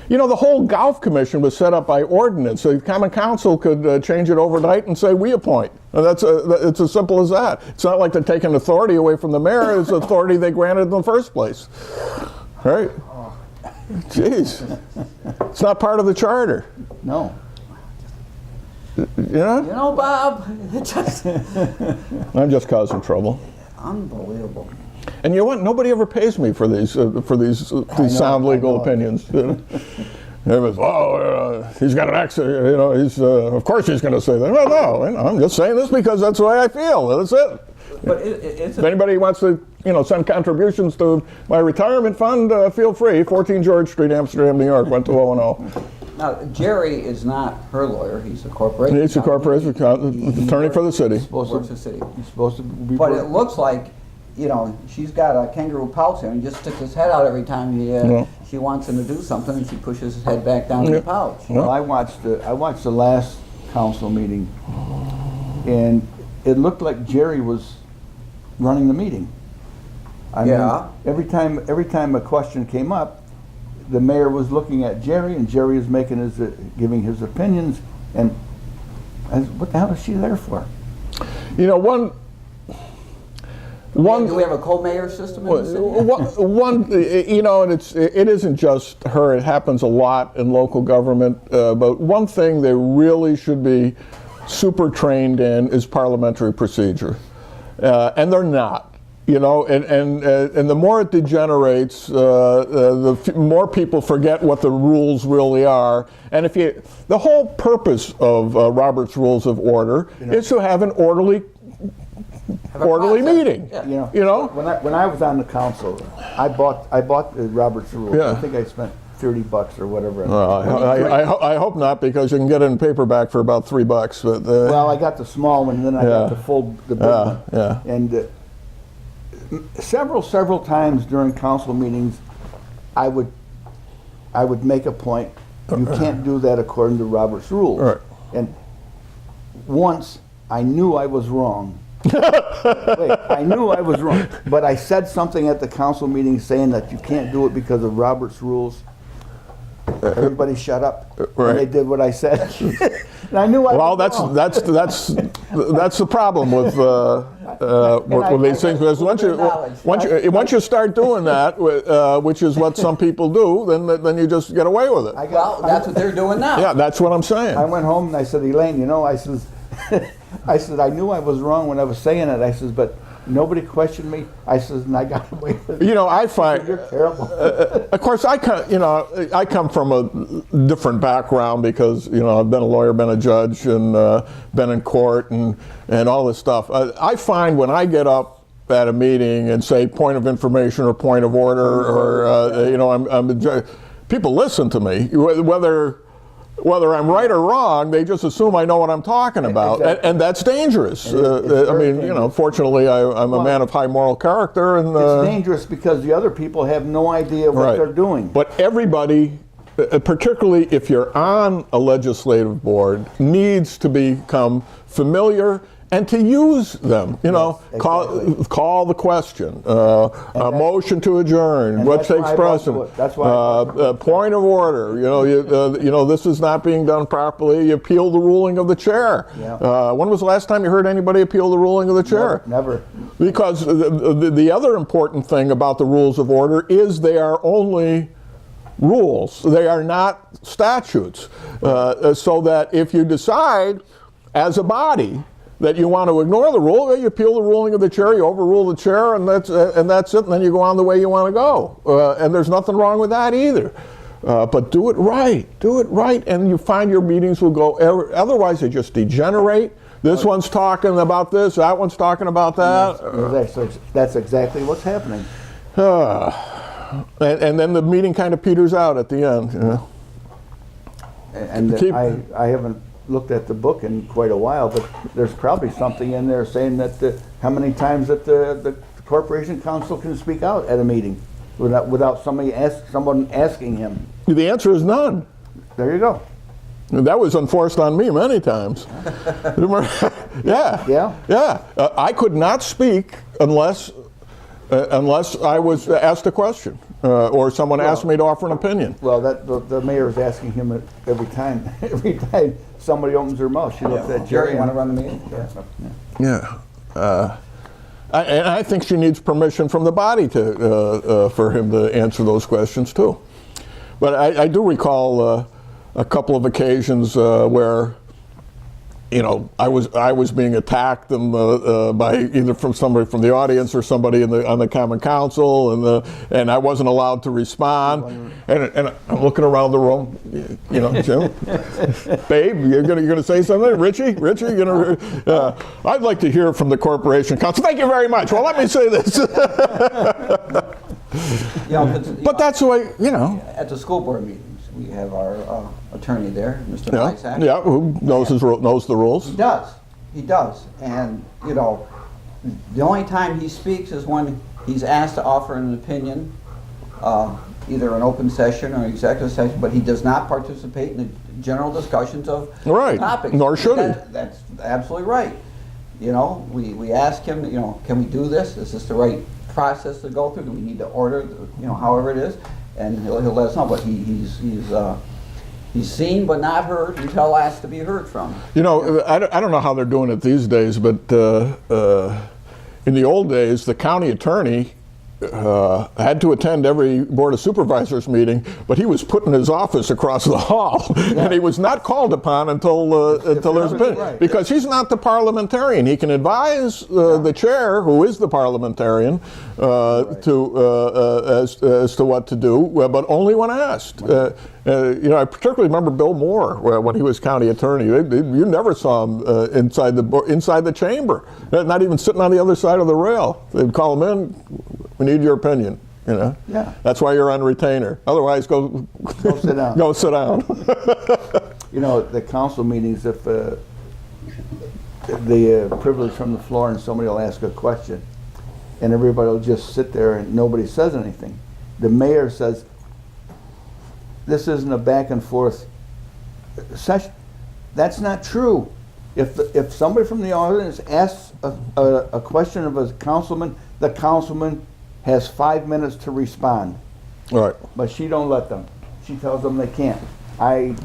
You know, the whole golf commission was set up by ordinance, so the common council could change it overnight and say we appoint. And it's as simple as that. It's not like they're taking authority away from the mayor. It's authority they granted in the first place. Right? Jeez. It's not part of the charter. No. You know? You know, Bob, it's just I'm just causing trouble. unbelievable. And you know what? Nobody ever pays me for these sound legal opinions. Everybody's, he's got an accent. You know, he's of course he's going to say that. Well, no, I'm just saying this because that's the way I feel. That's it. But it's if anybody wants to, send contributions to my retirement fund, feel free. 14 George Street, Amsterdam, New York, 12010. Now, Jerry is not her lawyer. He's a corporation. He's a corporation attorney for the city. Works for the city. He's supposed to be. But it looks like, she's got a kangaroo pouch here and just sticks his head out every time she wants him to do something, and she pushes his head back down in the pouch. Well, I watched the last council meeting, and it looked like Jerry was running the meeting. I mean, every time a question came up, the mayor was looking at Jerry, and Jerry is giving his opinions. And what the hell is she there for? One. Do we have a co-mayor system in the city? And it isn't just her. It happens a lot in local government. But one thing they really should be super trained in is parliamentary procedure, and they're not. And the more it degenerates, the more people forget what the rules really are. And the whole purpose of Robert's Rules of Order is to have an orderly meeting. Yeah. When I was on the council, I bought the Robert's Rules. Yeah. I think I spent $30 or whatever. I hope not, because you can get it in paperback for about $3. But well, I got the small one, and then I got the big one. Yeah. And several times during council meetings, I would make a point. You can't do that according to Robert's Rules. Right. And once I knew I was wrong. I knew I was wrong, but I said something at the council meeting saying that you can't do it because of Robert's Rules. Everybody shut up. Right. And they did what I said. And I knew I was wrong. That's the problem with these things. Because once you start doing that, which is what some people do, then you just get away with it. That's what they're doing now. Yeah, that's what I'm saying. I went home and I said, Elaine, I said, I knew I was wrong when I was saying it. I says, but nobody questioned me. I says, and I got away with it. I find You're terrible. of course, I come from a different background because I've been a lawyer, been a judge, and been in court and all this stuff. I find when I get up at a meeting and say point of information or point of order or people listen to me whether I'm right or wrong. They just assume I know what I'm talking about, exactly. and that's dangerous. Dangerous. Fortunately, I'm a man of high moral character, and it's dangerous because the other people have no idea what they're doing. But everybody, particularly if you're on a legislative board, needs to become familiar and to use them. Call the question, a motion to adjourn, what takes precedent, point of order. This is not being done properly. You appeal the ruling of the chair. Yeah. When was the last time you heard anybody appeal the ruling of the chair? Never. Because the other important thing about the rules of order is they are only rules. They are not statutes. So that if you decide as a body that you want to ignore the rule, you appeal the ruling of the chair, you overrule the chair, and that's it, and then you go on the way you want to go. And there's nothing wrong with that either. But do it right, and you find your meetings will go, otherwise they just degenerate. this one's talking about this, that one's talking about that. That's exactly what's happening. And then the meeting kind of peters out at the end. You know? And I haven't looked at the book in quite a while, but there's probably something in there saying that how many times that the Corporation Council can speak out at a meeting without someone asking him. The answer is none. There you go. That was enforced on me many times. Yeah. I could not speak unless I was asked a question or someone asked me to offer an opinion. Well, the mayor is asking him every time. Every time somebody opens their mouth, she looks at Jerry. You want to run the meeting? Yeah. And I think she needs permission from the body for him to answer those questions too. But I do recall a couple of occasions where, you know, I was being attacked by either from somebody from the audience or somebody on the Common Council, and I wasn't allowed to respond. And I'm looking around the room, you know, Jim, babe, you're gonna say something, Richie, you're gonna. I'd like to hear from the Corporation Council. Thank you very much. Well, let me say this. But that's the way, you know. At the school board meetings, we have our attorney there, Mr. Isaac. Yeah, who knows the rules. He does. And, you know, the only time he speaks is when he's asked to offer an opinion, either an open session or executive session, but he does not participate in the general discussions of topics. Nor should he. That's absolutely right. You know, we ask him, you know, can we do this? Is this the right process to go through? Do we need to order, you know, however it is? And he'll let us know. But he's seen but not heard until asked to be heard from. You know, I don't know how they're doing it these days, but in the old days, the county attorney had to attend every Board of Supervisors meeting, but he was put in his office across the hall, and he was not called upon until there's a opinion, because he's not the parliamentarian. He can advise the chair, who is the parliamentarian, as to what to do, but only when asked. You know, I particularly remember Bill Moore when he was county attorney. You never saw him inside the chamber, not even sitting on the other side of the rail. They'd call him in. We need your opinion. You know. Yeah. That's why you're on retainer. Otherwise, go sit down. Go sit down. You know, the council meetings, if the privilege from the floor and somebody will ask a question, and everybody will just sit there and nobody says anything. The mayor says, "This isn't a back and forth session." That's not true. If somebody from the audience asks a question of a councilman, the councilman has 5 minutes to respond. Right. But she don't let them. She tells them they can't. You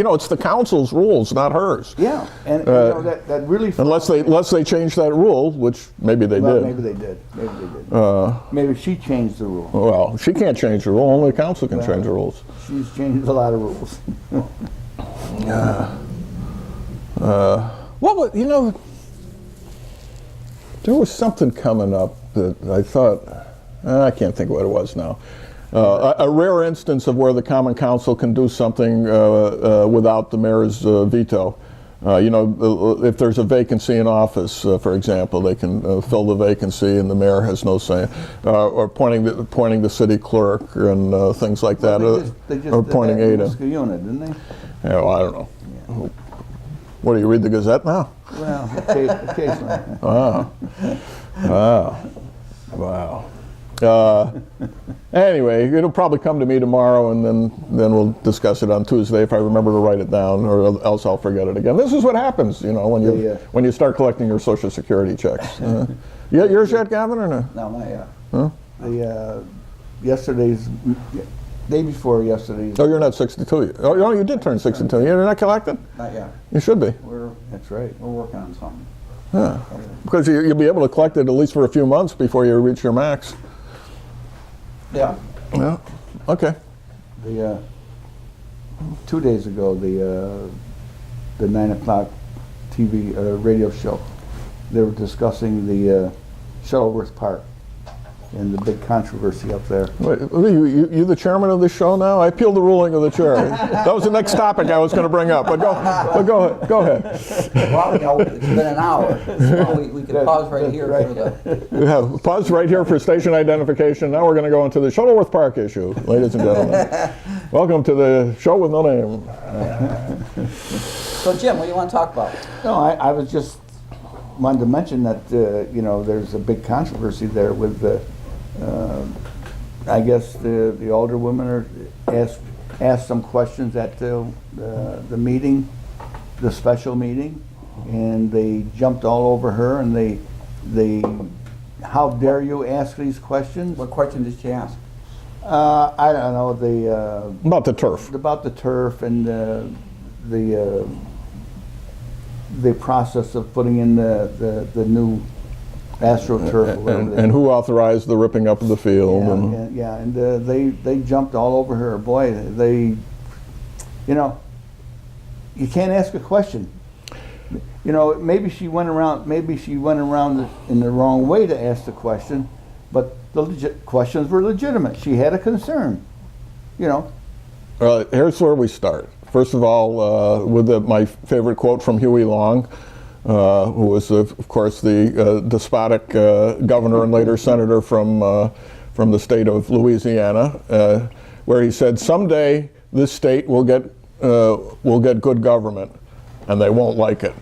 know, it's the council's rules, not hers. Yeah, and you know, that really. Unless they change that rule, which maybe they did. Maybe they did. Maybe she changed the rule. Well, she can't change the rule. Only the council can change the rules. She's changed a lot of rules. Well, you know, there was something coming up that I thought, I can't think of what it was now. A rare instance of where the Common Council can do something without the mayor's veto. You know, if there's a vacancy in office, for example, they can fill the vacancy and the mayor has no say. Or appointing the city clerk and things like that. They just or appointing did that Ada. in unit, didn't they? Yeah, well, I don't know. Yeah. What, do you read the Gazette now? Well, occasionally. Wow. Anyway, it'll probably come to me tomorrow, and then we'll discuss it on Tuesday if I remember to write it down, or else I'll forget it again. This is what happens, you know, when you start collecting your Social Security checks. You got yours yet, Gavin, or no? No, not yet. Huh? Day before yesterday's. Oh, you're not 62 yet. Oh, you did turn 62. You're not collecting? Not yet. You should be. That's right. We're working on something. Yeah. Because you'll be able to collect it at least for a few months before you reach your max. Yeah. Yeah. Okay. 2 days ago, the 9 o'clock TV radio show, they were discussing the Shuttleworth Park, and the big controversy up there. Wait, you the chairman of the show now? I appeal the ruling of the chair. That was the next topic I was going to bring up. But go ahead. Well, you know, it's been an hour, so we can pause right here for the. We have pause right here for station identification. Now we're going to go into the Shuttleworth Park issue, ladies and gentlemen. Welcome to the show with no name. So Jim, what do you want to talk about? No, I was just wanted to mention that you know, there's a big controversy there with the. I guess the alderwomen asked some questions at the meeting, the special meeting, and they jumped all over her, and they how dare you ask these questions? What question did she ask? I don't know, About the turf. about the turf and the process of putting in the new AstroTurf. or whatever And who authorized the ripping up of the field? and they jumped all over her. Boy, you know, you can't ask a question. You know, maybe she went around in the wrong way to ask the question, but the questions were legitimate. She had a concern, you know. Here's where we start. First of all, with my favorite quote from Huey Long, who was, of course, the despotic governor and later senator from the state of Louisiana, where he said, "Someday this state will get good government, and they won't like it."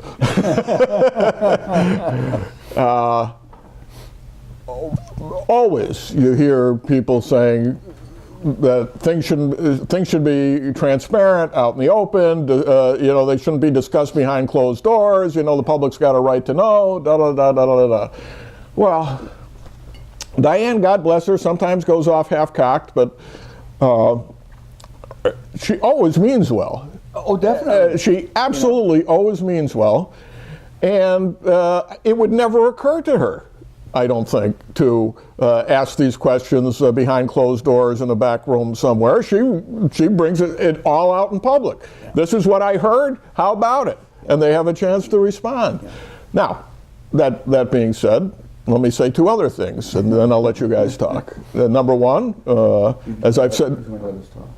Always you hear people saying that things should be transparent, out in the open. You know, they shouldn't be discussed behind closed doors. You know, the public's got a right to know. Da da da da da da. Well, Diane, God bless her, sometimes goes off half-cocked, but she always means well. Oh, definitely. She absolutely always means well, and it would never occur to her, I don't think, to ask these questions behind closed doors in a back room somewhere. She brings it all out in public. Yeah. This is what I heard. How about it? And they have a chance to respond. Yeah. Now, that being said, let me say two other things, and then I'll let you guys talk. Number one, as I've said,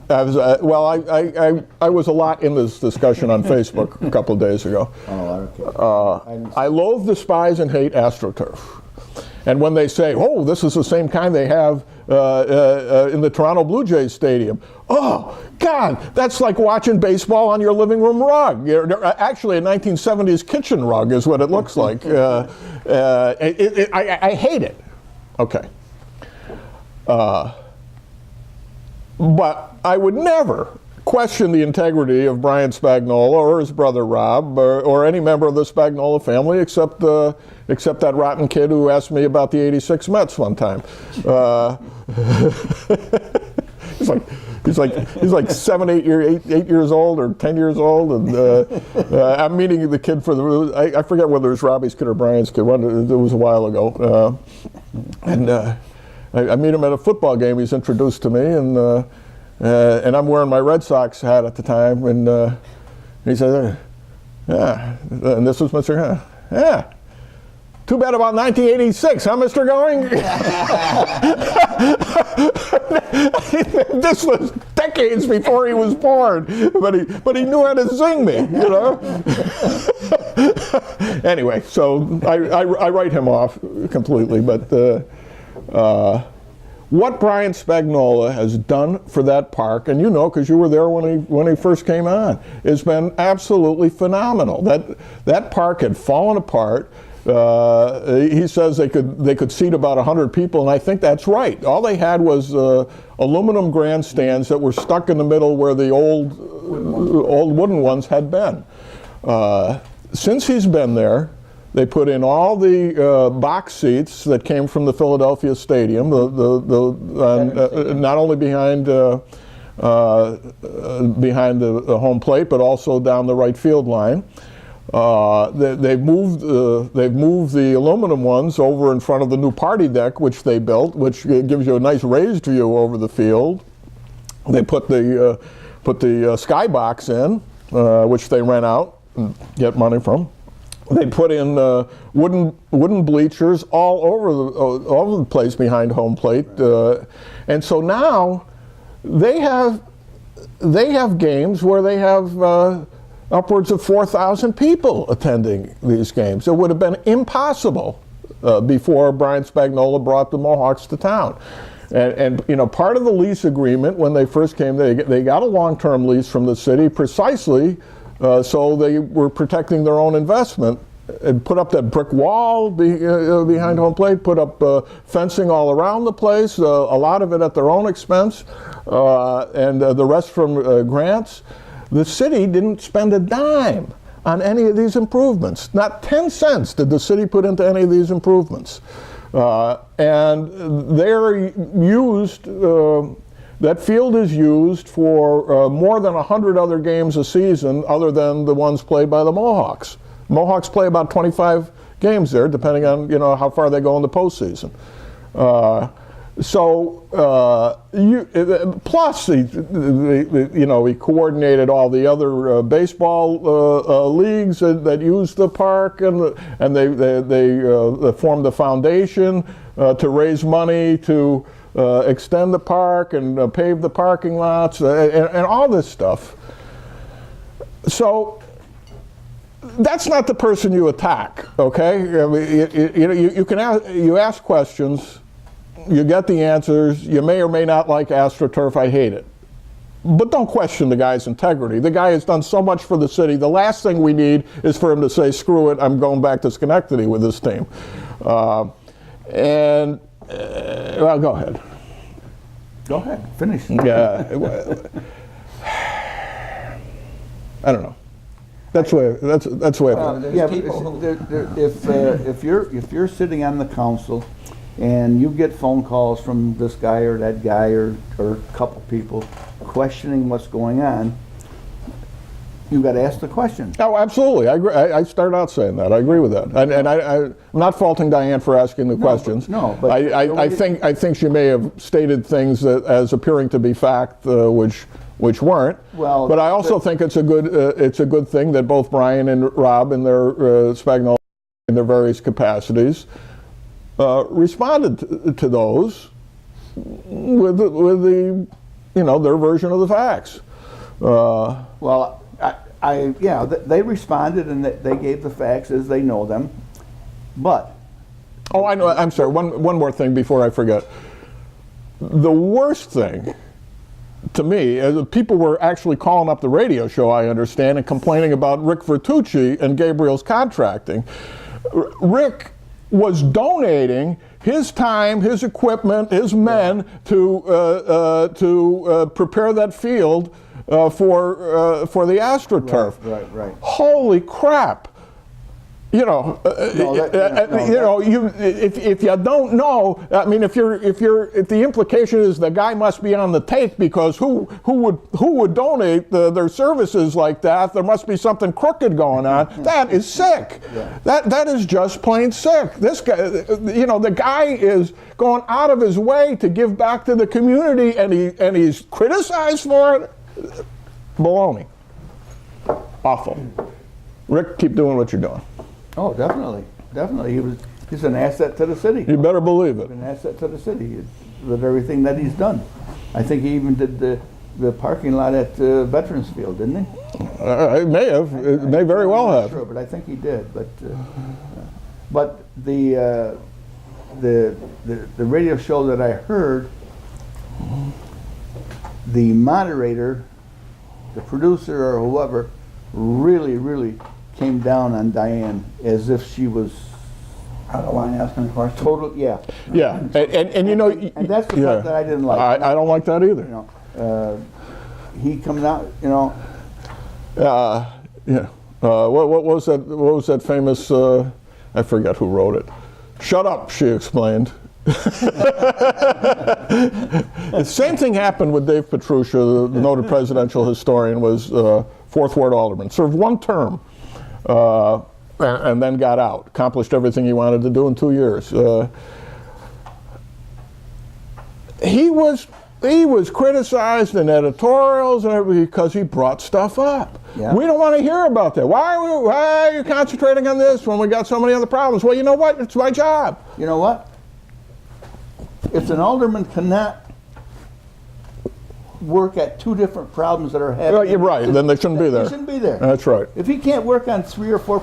I was a lot in this discussion on Facebook a couple of days ago. Oh, okay. I loathe, despise, and hate AstroTurf. And when they say, "Oh, this is the same kind they have in the Toronto Blue Jays stadium," oh God, that's like watching baseball on your living room rug. Actually, a 1970s kitchen rug is what it looks like. I hate it. Okay. But I would never question the integrity of Brian Spagnola or his brother Rob or any member of the Spagnola family except that rotten kid who asked me about the '86 Mets one time. He's like 8 years old or 10 years old, and I'm meeting the kid I forget whether it was Robbie's kid or Brian's kid. It was a while ago, and I meet him at a football game. He's introduced to me, and I'm wearing my Red Sox hat at the time, and he said, "Yeah," and this was Mr. Yeah. Too bad about 1986, huh, Mr. Going? This was decades before he was born, but he knew how to zing me, you know. Anyway, so I write him off completely, but what Brian Spagnola has done for that park, and you know, because you were there when he first came on, has been absolutely phenomenal. That park had fallen apart. He says they could seat about 100 people, and I think that's right. All they had was aluminum grandstands that were stuck in the middle where the old wooden ones had been. Since he's been there, they put in all the box seats that came from the Philadelphia Stadium, not only behind the home plate, but also down the right field line. They've moved the aluminum ones over in front of the new party deck, which they built, which gives you a nice raised view over the field. They put the skybox in, which they rent out and get money from. They put in wooden bleachers all over the place behind home plate, and so now they have games where they have upwards of 4,000 people attending these games. It would have been impossible before Brian Spagnola brought the Mohawks to town. And you know, part of the lease agreement when they first came, they got a long-term lease from the city precisely so they were protecting their own investment, and put up that brick wall behind home plate, put up fencing all around the place, a lot of it at their own expense, and the rest from grants. The city didn't spend a dime on any of these improvements. Not 10 cents did the city put into any of these improvements. And they're used, that field is used for more than 100 other games a season other than the ones played by the Mohawks. Mohawks play about 25 games there, depending on, you know, how far they go in the postseason. Plus, you know, he coordinated all the other baseball leagues that use the park, and they formed the foundation to raise money to extend the park and pave the parking lots and all this stuff. So that's not the person you attack, okay? I mean, you ask questions. You get the answers. You may or may not like AstroTurf. I hate it. But don't question the guy's integrity. The guy has done so much for the city. The last thing we need is for him to say, screw it, I'm going back to Schenectady with this team. Well, go ahead. Go ahead, finish. Yeah. I don't know. That's the way. That's the way. There's people who, if you're sitting on the council and you get phone calls from this guy or that guy or a couple people questioning what's going on, you got to ask the question. Oh, absolutely. I agree. I started out saying that. I agree with that. And I'm not faulting Diane for asking the questions. But I think she may have stated things that, as appearing to be fact, which weren't. Well, but I also think it's a good thing that both Brian and Rob in their Spagnola in their various capacities responded to those with the their version of the facts. Well, they responded and they gave the facts as they know them, but. Oh, I know. I'm sorry. One more thing before I forget. The worst thing to me is people were actually calling up the radio show, I understand, and complaining about Rick Vertucci and Gabriel's contracting. Rick was donating his time, his equipment, his men to prepare that field for the AstroTurf. Right. Holy crap! If you don't know, I mean, if the implication is the guy must be on the take because who would donate their services like that? There must be something crooked going on. That is sick. Yeah. That is just plain sick. This guy, the guy is going out of his way to give back to the community, and he's criticized for it. Baloney. Awful. Rick, keep doing what you're doing. Oh, definitely. He's an asset to the city. You better believe it. He's an asset to the city with everything that he's done. I think he even did the parking lot at Veterans Field, didn't he? It may have. It may very well have. Sure, but I think he did. But the radio show that I heard, the moderator, the producer, or whoever, really came down on Diane as if she was out of line asking a question. Total, yeah. Yeah, and that's the part that I didn't like. I don't like that either. He comes out, What was that? What was that famous? I forget who wrote it. Shut up, she explained. The same thing happened with Dave Petruccia, the noted presidential historian, was Fourth Ward alderman. Served one term. And then got out. Accomplished everything he wanted to do in 2 years. He was criticized in editorials and everything because he brought stuff up. Yeah. We don't want to hear about that. Why are you concentrating on this when we got so many other problems? Well, you know what? It's my job. You know what? If an alderman cannot work at two different problems that are happening, Well, you're right. Then they shouldn't be there. He shouldn't be there. That's right. If he can't work on 3 or 4,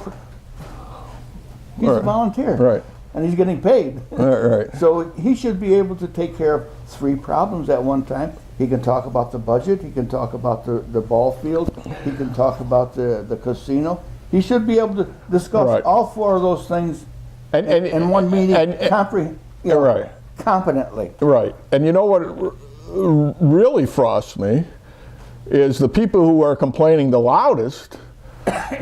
he's a Right. volunteer. Right. And he's getting paid. Right. So he should be able to take care of 3 problems at one time. He can talk about the budget. He can talk about the ball field. He can talk about the casino. He should be able to discuss Right. all 4 of those things And in one meeting Right. competently. Right. And you know what really frosts me is the people who are complaining the loudest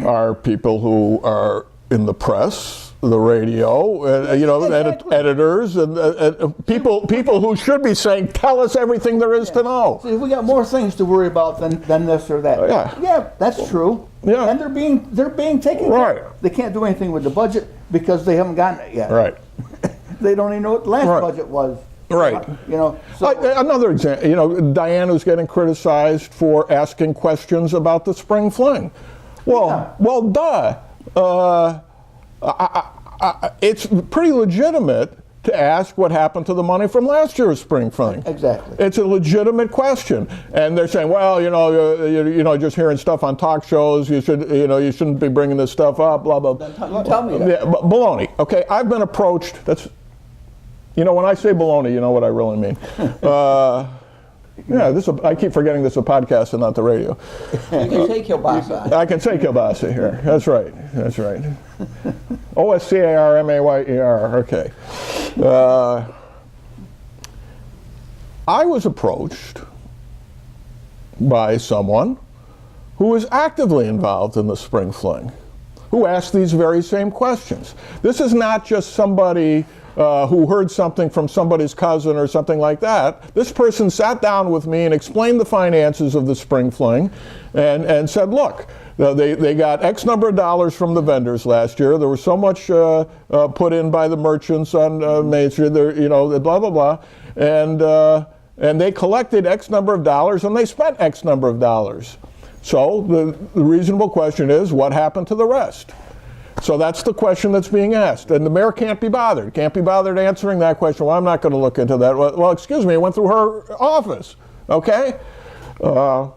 are people who are in the press, the radio, Exactly. editors, and people who should be saying, "Tell us everything there is to know." See, we got more things to worry about than this or that. Yeah. That's true. Yeah. And they're being taken Right. care of. They can't do anything with the budget because they haven't gotten it yet. Right. They don't even know what the last Right. budget was. Right. So Another example, Diane was getting criticized for asking questions about the spring fling. Well, duh. It's pretty legitimate to ask what happened to the money from last year's spring fling. Exactly. It's a legitimate question, and they're saying, well, just hearing stuff on talk shows, you shouldn't be bringing this stuff up, blah blah. You tell me that. Yeah, baloney. Okay, I've been approached. When I say baloney, you know what I really mean. I keep forgetting this is a podcast and not the radio. You can say kielbasa. I can say kielbasa here. That's right. OSCARMAYER. Okay. I was approached by someone who is actively involved in the spring fling, who asked these very same questions. This is not just somebody who heard something from somebody's cousin or something like that. This person sat down with me and explained the finances of the spring fling and said, look, they got X number of dollars from the vendors last year. There was so much put in by the merchants on Main Street, blah, blah, blah. And they collected X number of dollars and they spent X number of dollars. So the reasonable question is, what happened to the rest? So that's the question that's being asked. And the mayor can't be bothered answering that question. Well, I'm not going to look into that. Well, excuse me, it went through her office, okay? Now,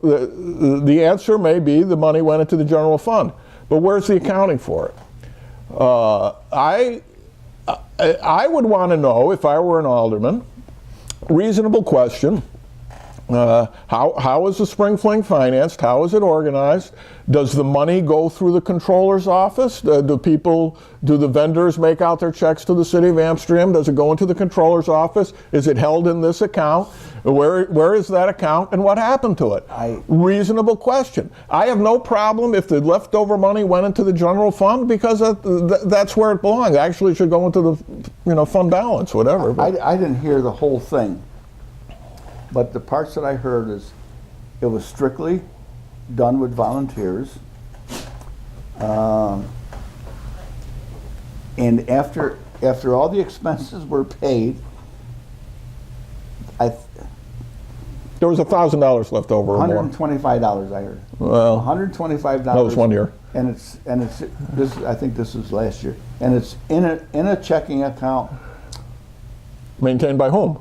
the answer may be the money went into the general fund, but where's the accounting for it? I would want to know, if I were an alderman, reasonable question, how is the spring fling financed? How is it organized? Does the money go through the controller's office? Do the vendors make out their checks to the city of Amsterdam? Does it go into the controller's office? Is it held in this account? Where is that account and what happened to it? Reasonable question. I have no problem if the leftover money went into the general fund because that's where it belongs. Actually, it should go into the fund balance, whatever. I didn't hear the whole thing, but the parts that I heard is it was strictly done with volunteers. And after all the expenses were paid, There was $1,000 left over or more. $125 I heard. Well, $125. that was one year. And it's this. I think this was last year, and it's in a checking account. Maintained by whom?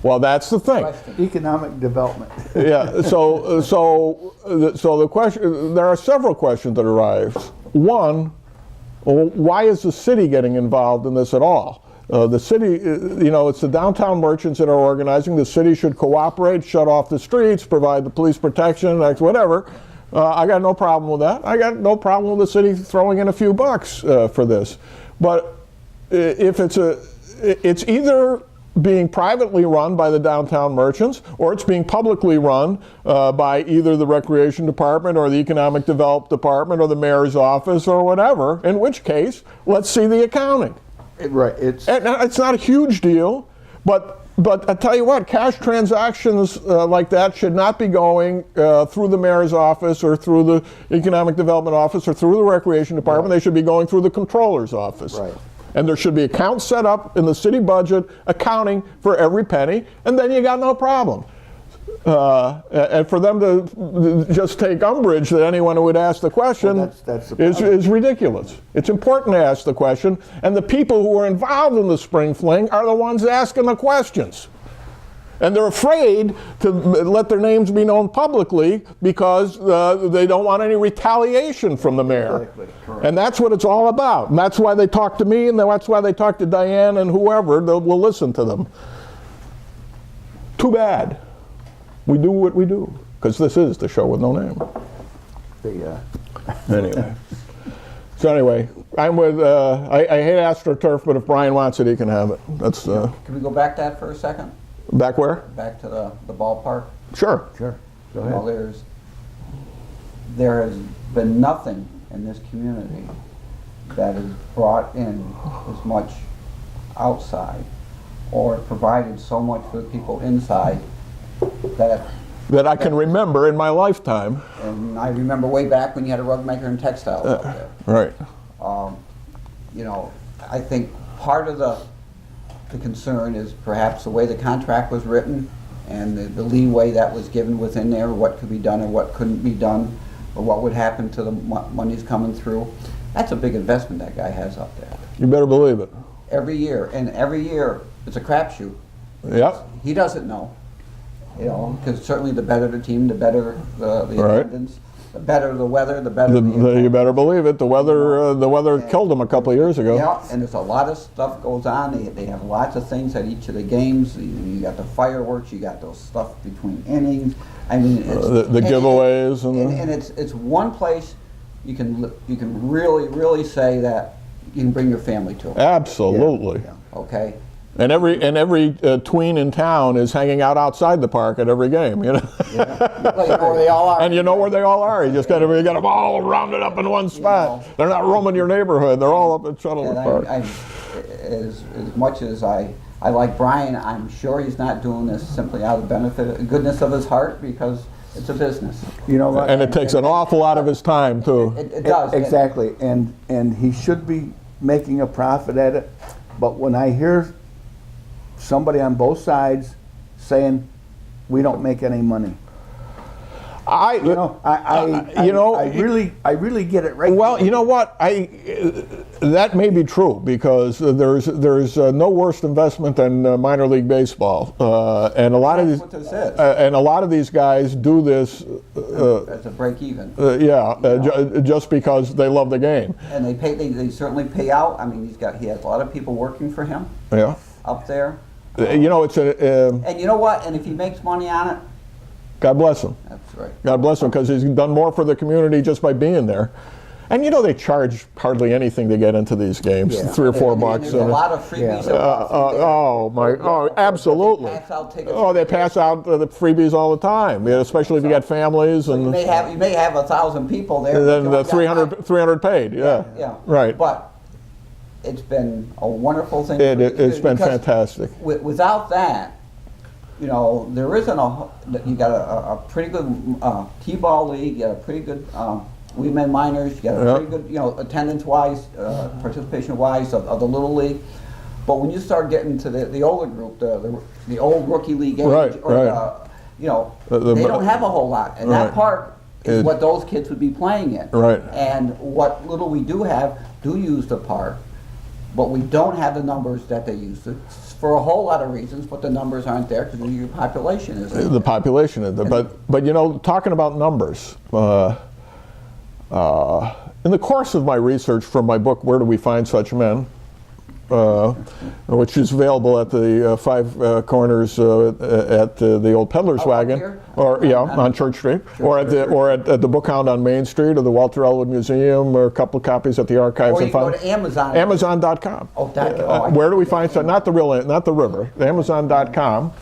Well, that's the thing. Economic development. Yeah. So the question. There are several questions that arise. One, why is the city getting involved in this at all? The city, it's the downtown merchants that are organizing. The city should cooperate, shut off the streets, provide the police protection, whatever. I got no problem with that. I got no problem with the city throwing in a few bucks for this. But if it's either being privately run by the downtown merchants, or it's being publicly run by either the recreation department or the economic development department or the mayor's office or whatever, in which case, let's see the accounting. Right. It's not a huge deal, but I tell you what, cash transactions like that should not be going through the mayor's office or through the economic development office or through the recreation department. Right. They should be going through the controller's office. Right. And there should be accounts set up in the city budget accounting for every penny, and then you got no problem. And for them to just take umbrage that anyone who would ask the question that's the problem. is ridiculous. It's important to ask the question, and the people who are involved in the spring fling are the ones asking the questions. And they're afraid to let their names be known publicly because they don't want any retaliation from the mayor. Exactly, correct. And that's what it's all about. And that's why they talk to me, and that's why they talk to Diane and whoever. We'll listen to them. Too bad. We do what we do, because this is the show with no name. Anyway. So anyway, I'm with, I hate AstroTurf, but if Brian wants it, he can have it. That's, Can we go back to that for a second? back where? Back to the ballpark? Sure. Sure. Go Well, ahead. there has been nothing in this community that has brought in as much outside or provided so much for the people inside That I can remember in my lifetime. and I remember way back when you had a rug maker and textiles out there. Right. You know, I think part of the concern is perhaps the way the contract was written and the leeway that was given within there, what could be done and what couldn't be done, or what would happen to the monies coming through. That's a big investment that guy has up there. You better believe it. Every year, and every year it's a crapshoot. Yep. He doesn't know, you know, because certainly the better the team, the better the Right. attendance, the better the weather, the better You better believe it. The weather killed them a couple of years ago. Yeah, and there's a lot of stuff goes on. They have lots of things at each of the games. You got the fireworks, you got those stuff between innings. I mean, it's, The giveaways and it's one place you can really say that you can bring your family to. absolutely. Okay. And every tween in town is hanging out outside the park at every game, you know. Well, you know where they all are. And you know where they all are. You just got them all rounded up in one spot. They're not roaming your neighborhood. They're all up at Shuttle And Park. as much as I like Brian, I'm sure he's not doing this simply out of the goodness of his heart, because it's a business. You know what? And it takes an awful lot of his time too. It does. Exactly, and he should be making a profit at it. But when I hear somebody on both sides saying we don't make any money, I really get it right. Well, you know what? That may be true, because there's no worse investment than minor league baseball, and a lot of That's these what this is. and a lot of these guys do this. That's a break even. Just because they love the game. And they certainly pay out. I mean, he has a lot of people working for him Yeah. up there. You know, it's a. And you know what? And if he makes money on it, God bless him. that's right. God bless him, because he's done more for the community just by being there. And you know, they charge hardly anything to get into these games, Yeah. $3 or $4 And bucks. there's a lot of freebies. Absolutely. Pass out tickets. Oh, they pass out the freebies all the time, especially if you got families You and may have 1,000 people there. then but the you only got 300 paid. Yeah. Yeah. Right. But it's been a wonderful thing. It's been because fantastic. Without that, you know, there isn't you got a pretty good T-ball league, you got a pretty good women minors, you got a pretty good, you know, attendance-wise, participation-wise of the little league. But when you start getting to the older group, the old rookie league age, Right, or right. they don't have a whole lot, and that Right. park is what those kids would be playing in. Right. And what little we do have do use the park, but we don't have the numbers that they used to, for a whole lot of reasons, but the numbers aren't there because your population isn't. The population is there. But you know, talking about numbers, in the course of my research for my book, Where Do We Find Such Men?, which is available at the Five Corners at the old Peddler's Wagon, here? on Church Street, or at the Book Hound on Main Street, or the Walter Elwood Museum, or a couple of copies at the archives. Or you can go to Amazon. Amazon.com. Oh, .com. Where do we find such? Not the river. Amazon.com.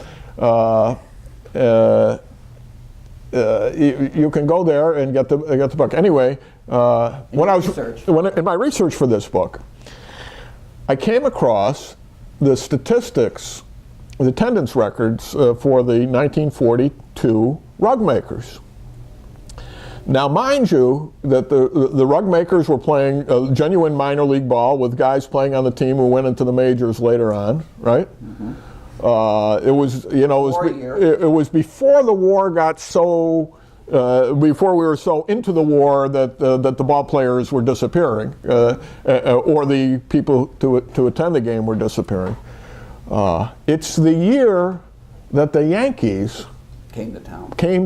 You can go there and get the book. Anyway, in my research for this book, I came across the statistics, the attendance records for the 1942 rug makers. Now, mind you, that the rug makers were playing genuine minor league ball with guys playing on the team who went into the majors later on, right? Mm-hmm. It was, you know, War year. it was before the war got so. Before we were so into the war that that the ball players were disappearing, or the people to attend the game were disappearing. It's the year that the Yankees Came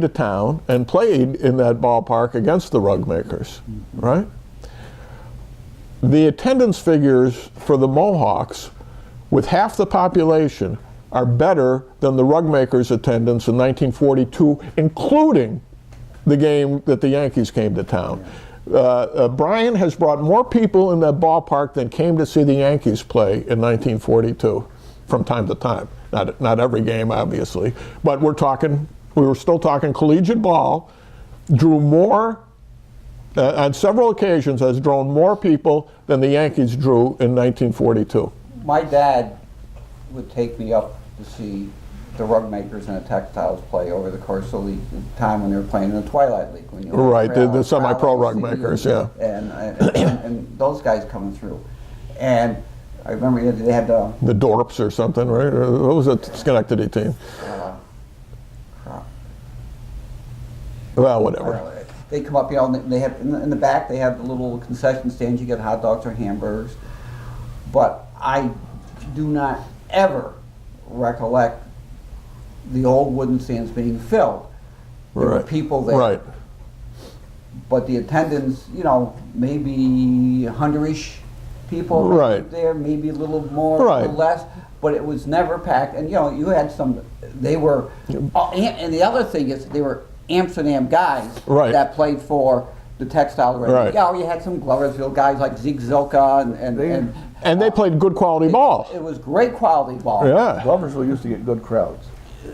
to town and played in that ballpark against the rug makers, right? The attendance figures for the Mohawks, with half the population, are better than the rug makers' attendance in 1942, including the game that the Yankees came to town. Brian has brought more people in that ballpark than came to see the Yankees play in 1942, from time to time. Not every game, obviously, but we were still talking collegiate ball. Drew more, on several occasions, has drawn more people than the Yankees drew in 1942. My dad would take me up to see the rug makers and the textiles play over the course of the time when they were playing in the Twilight League. When you Right, the semi-pro rug makers, yeah. And those guys coming through. And I remember they had the Dorps or something, right? What was the Schenectady team? Well, whatever. They come up, you know, and they have in the back. They have the little concession stands. You get hot dogs or hamburgers. But I do not ever recollect the old wooden stands being filled. There were Right. people there. Right. But the attendance, you know, maybe 100-ish people Right. there, maybe a little more, a Right. little less, but it was never packed. And, you know, you had some, they were, and the other thing is they were Amsterdam guys Right. that played for the textile ring. Right. Yeah, you had some Gloversville guys like Zeke Zilka And they played good quality ball. it was great quality ball. Yeah. Gloversville used to get good crowds.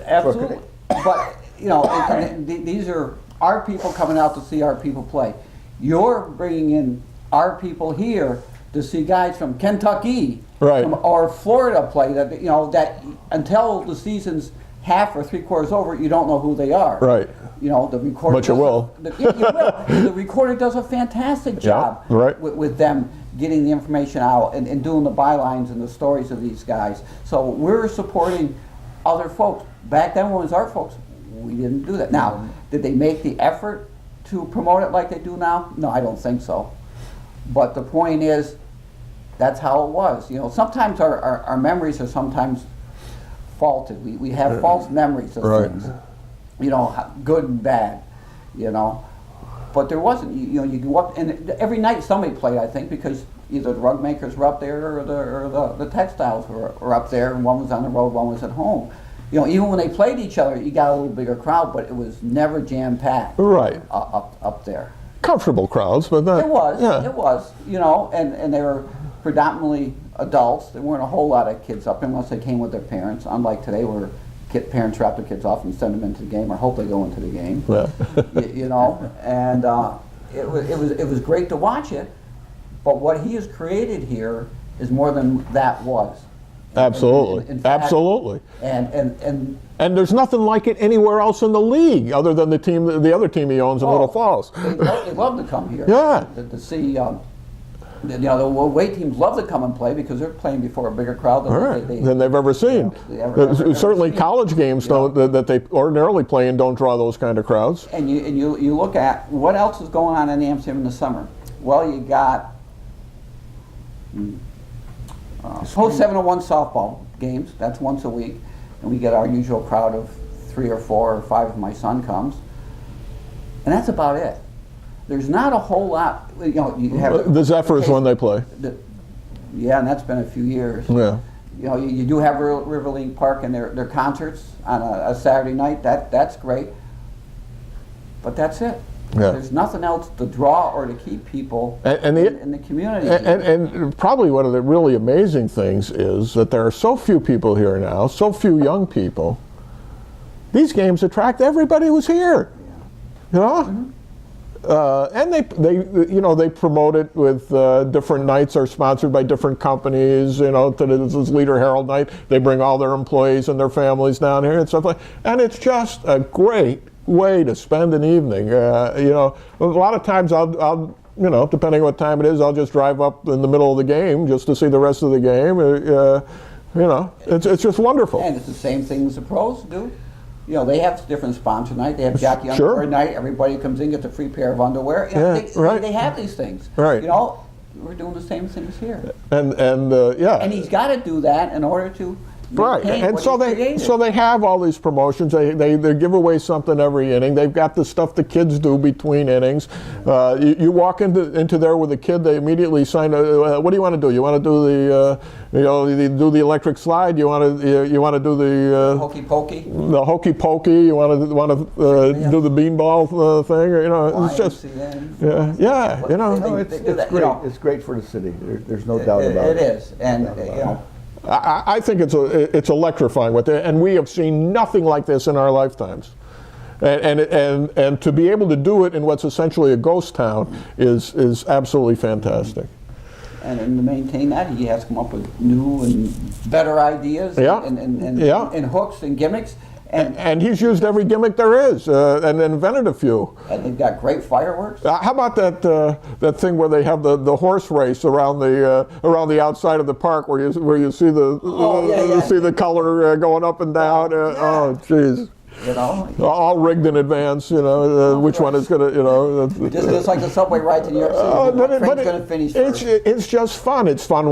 Absolutely. But, you know, these are our people coming out to see our people play. You're bringing in our people here to see guys from Kentucky Right. or Florida play that, you know, that until the season's half or three-quarters over, you don't know who they are. Right. You know, the recorder. But you will. You will. The recorder does a fantastic job right. with them getting the information out and doing the bylines and the stories of these guys. So we're supporting other folks. Back then when it was our folks, we didn't do that. Now, did they make the effort to promote it like they do now? No, I don't think so. But the point is, that's how it was. You know, sometimes our memories are sometimes faulted. We have false memories of Right. things. You know, good and bad, you know. But there wasn't, you know, you go up, and every night somebody played, I think, because either the rug makers were up there or the textiles were up there, and one was on the road, one was at home. You know, even when they played each other, you got a little bigger crowd, but it was never jam-packed Right. up there. Comfortable crowds, but not. It was, Yeah. it was, you know, and they were predominantly adults. There weren't a whole lot of kids up there unless they came with their parents, unlike today where parents drop their kids off and send them into the game or hope they go into the game. Yeah. You know, and it was great to watch it, but what he has created here is more than that was. Absolutely. In fact, Absolutely. And And there's nothing like it anywhere else in the league, other than the other team he owns in Little Falls. they love to come here. Yeah. To see, you know, the away teams love to come and play because they're playing before a bigger crowd Than they've ever seen. ever Certainly, seen. college games that they ordinarily play in don't draw those kind of crowds. And you look at what else is going on in Amsterdam in the summer. Well, you got post 701 softball games. That's once a week, and we get our usual crowd of 3 or 4 or 5 if my son comes, and that's about it. There's not a whole lot. You know, you have The Zephyrs when they play. Yeah, and that's been a few years. Yeah. You know, you do have River League Park and their concerts on a Saturday night. That's great. But that's it. Yeah. There's nothing else to draw or to keep people And in the community. And probably one of the really amazing things is that there are so few people here now, so few young people. These games attract everybody who's here. You know? Mm-hmm. And they promote it with different nights are sponsored by different companies. You know, this is Leader Herald night. They bring all their employees and their families down here and stuff like. And it's just a great way to spend an evening. You know, a lot of times I'll you know, depending on what time it is, I'll just drive up in the middle of the game just to see the rest of the game. You know, it's just wonderful. And it's the same things the pros do. You know, they have different sponsor night. They have jockey Sure. underwear night. Everybody comes in, gets a free pair of underwear. You know, Yeah, they, right. they have these things. Right. You know, we're doing the same things here. And yeah. And he's got to do that in order to Right, maintain and what so he's created. they have all these promotions. They give away something every inning. They've got the stuff the kids do between innings. You walk into there with a kid, they immediately sign. What do you want to do? You want to do the do the electric slide? You want to do the Hokey pokey. the hokey pokey? You want to do the beanball thing? Or, you know, it's just yeah. You know, No, They do it's that, great. you know. It's great for the city. There's no doubt about it. It is, and you know. I think it's electrifying and we have seen nothing like this in our lifetimes. And to be able to do it in what's essentially a ghost town is absolutely fantastic. And to maintain that, he has to come up with new and better ideas Yeah. and hooks and gimmicks. And he's used every gimmick there is and invented a few. And they've got great fireworks. How about that thing where they have the horse race around the outside of the park where you see the color going up and down? Oh, jeez. You know, All rigged in advance, you know, which one is going to, you know. just like the subway ride to New York City. What train's going to finish first? It's just fun. It's fun.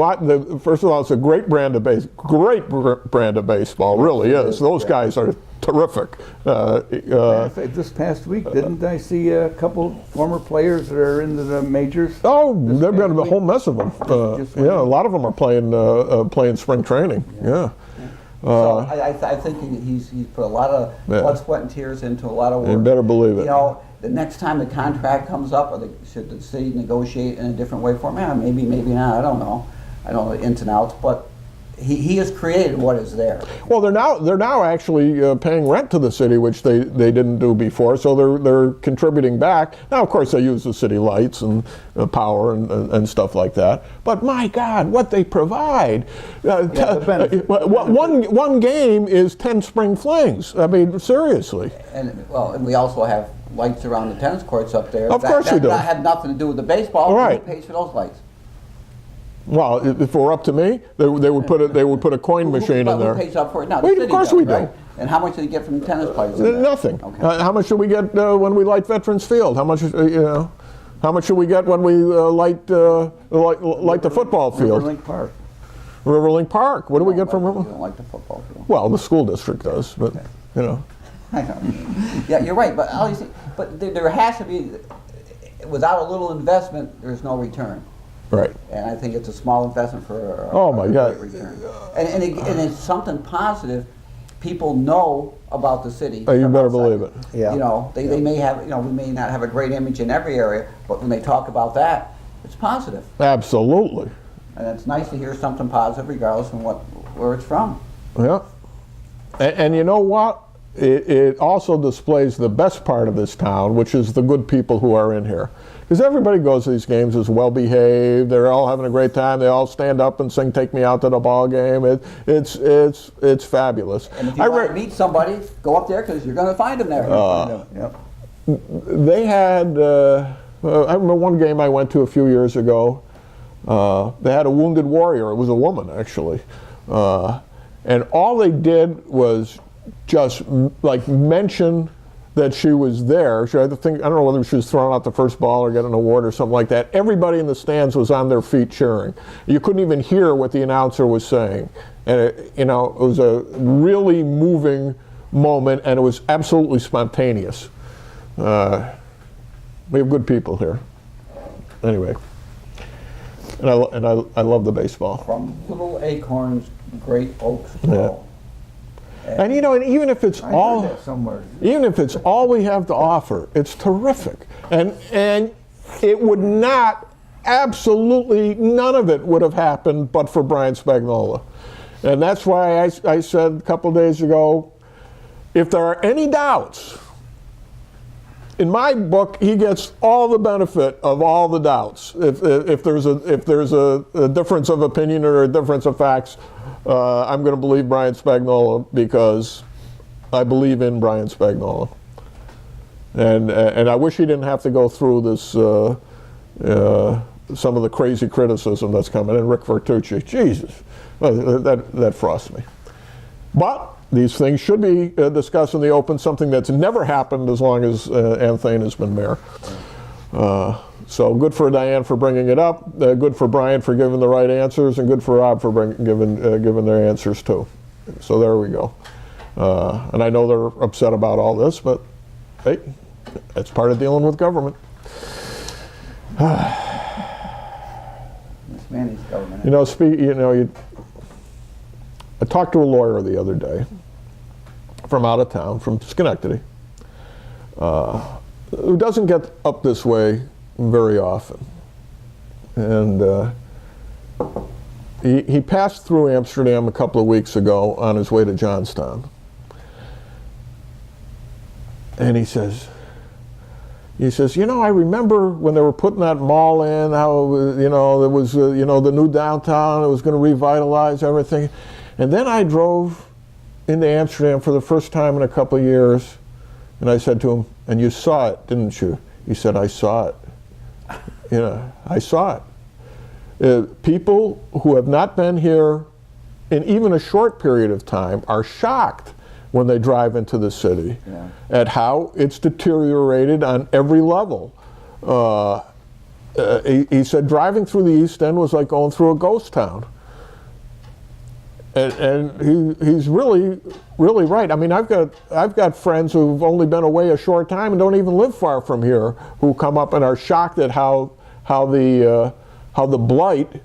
First of all, it's a great brand of baseball. Really is. Those guys are terrific. This past week, didn't I see a couple former players that are into the majors? Oh, they've got a whole mess of them. Yeah, a lot of them are playing spring training. Yeah. So I think he's put a lot of blood, sweat, and tears into a lot of work. You better believe it. You know, the next time the contract comes up, or should the city negotiate in a different way for him? Yeah, maybe not. I don't know. I don't know the ins and outs, but he has created what is there. Well, they're now actually paying rent to the city, which they didn't do before. So they're contributing back. Now, of course, they use the city lights and power and stuff like that. But my God, what they provide! One game is 10 spring flings. I mean, seriously. And we also have lights around the tennis courts up there. Of course we do. That had nothing to do with the baseball. Right. Who pays for those lights? Well, if it were up to me, they would put a coin machine in there. Who pays up for it now? The Of city course does, we do. right? And how much do they get from the tennis players? in there? Nothing. Okay. How much do we get when we light Veterans Field? How much How much should we get when we light the football field? Riverlink Park. Riverlink Park. What do we get from You Riverlink? don't like the football field. Well, the school district does, but you know. I know. Yeah, you're right. But there has to be, without a little investment, there's no return. Right. And I think it's a small investment for Oh, my a God. great return. And it's something positive. People know about the city. You from better outside. believe it. Yeah. You know, they may have, we may not have a great image in every area, but when they talk about that, it's positive. Absolutely. And it's nice to hear something positive regardless of where it's from. Yeah. And you know what? It also displays the best part of this town, which is the good people who are in here. Because everybody goes to these games is well behaved. They're all having a great time. They all stand up and sing "Take Me Out to the Ball Game." It's fabulous. And if you want to meet somebody, go up there because you're going to find them there. Yep. They had. I remember one game I went to a few years ago. They had a wounded warrior. It was a woman actually, and all they did was just like mention that she was there. I don't know whether she was throwing out the first ball or getting an award or something like that. Everybody in the stands was on their feet cheering. You couldn't even hear what the announcer was saying. And it was a really moving moment, and it was absolutely spontaneous. We have good people here. Anyway, and I love the baseball. From little acorns, great oaks grow. And and even if it's I heard that somewhere. even if it's all we have to offer, it's terrific. And it would not, absolutely none of it would have happened but for Brian Spagnola. And that's why I said a couple of days ago, if there are any doubts, in my book, he gets all the benefit of all the doubts. If there's a difference of opinion or a difference of facts, I'm going to believe Brian Spagnola because I believe in Brian Spagnola. And I wish he didn't have to go through this some of the crazy criticism that's coming in. Rick Vertucci, Jesus, that frosts me. But these things should be discussed in the open, something that's never happened as long as Ann Thane has been mayor. So good for Diane for bringing it up, good for Brian for giving the right answers, and good for Rob for giving their answers too. So there we go. And I know they're upset about all this, but hey, it's part of dealing with government. This Manny's government. You know, I talked to a lawyer the other day from out of town, from Schenectady, who doesn't get up this way very often. And he passed through Amsterdam a couple of weeks ago on his way to Johnstown. And he says, you know, I remember when they were putting that mall in, how, you know, there was, you know, the new downtown, it was going to revitalize everything. And then I drove into Amsterdam for the first time in a couple of years, and I said to him, and you saw it, didn't you? He said, I saw it. You know, I saw it. People who have not been here in even a short period of time are shocked when they drive into the city at how it's deteriorated on every level. He said driving through the East End was like going through a ghost town. And he's really right. I mean, I've got friends who've only been away a short time and don't even live far from here, who come up and are shocked at how the blight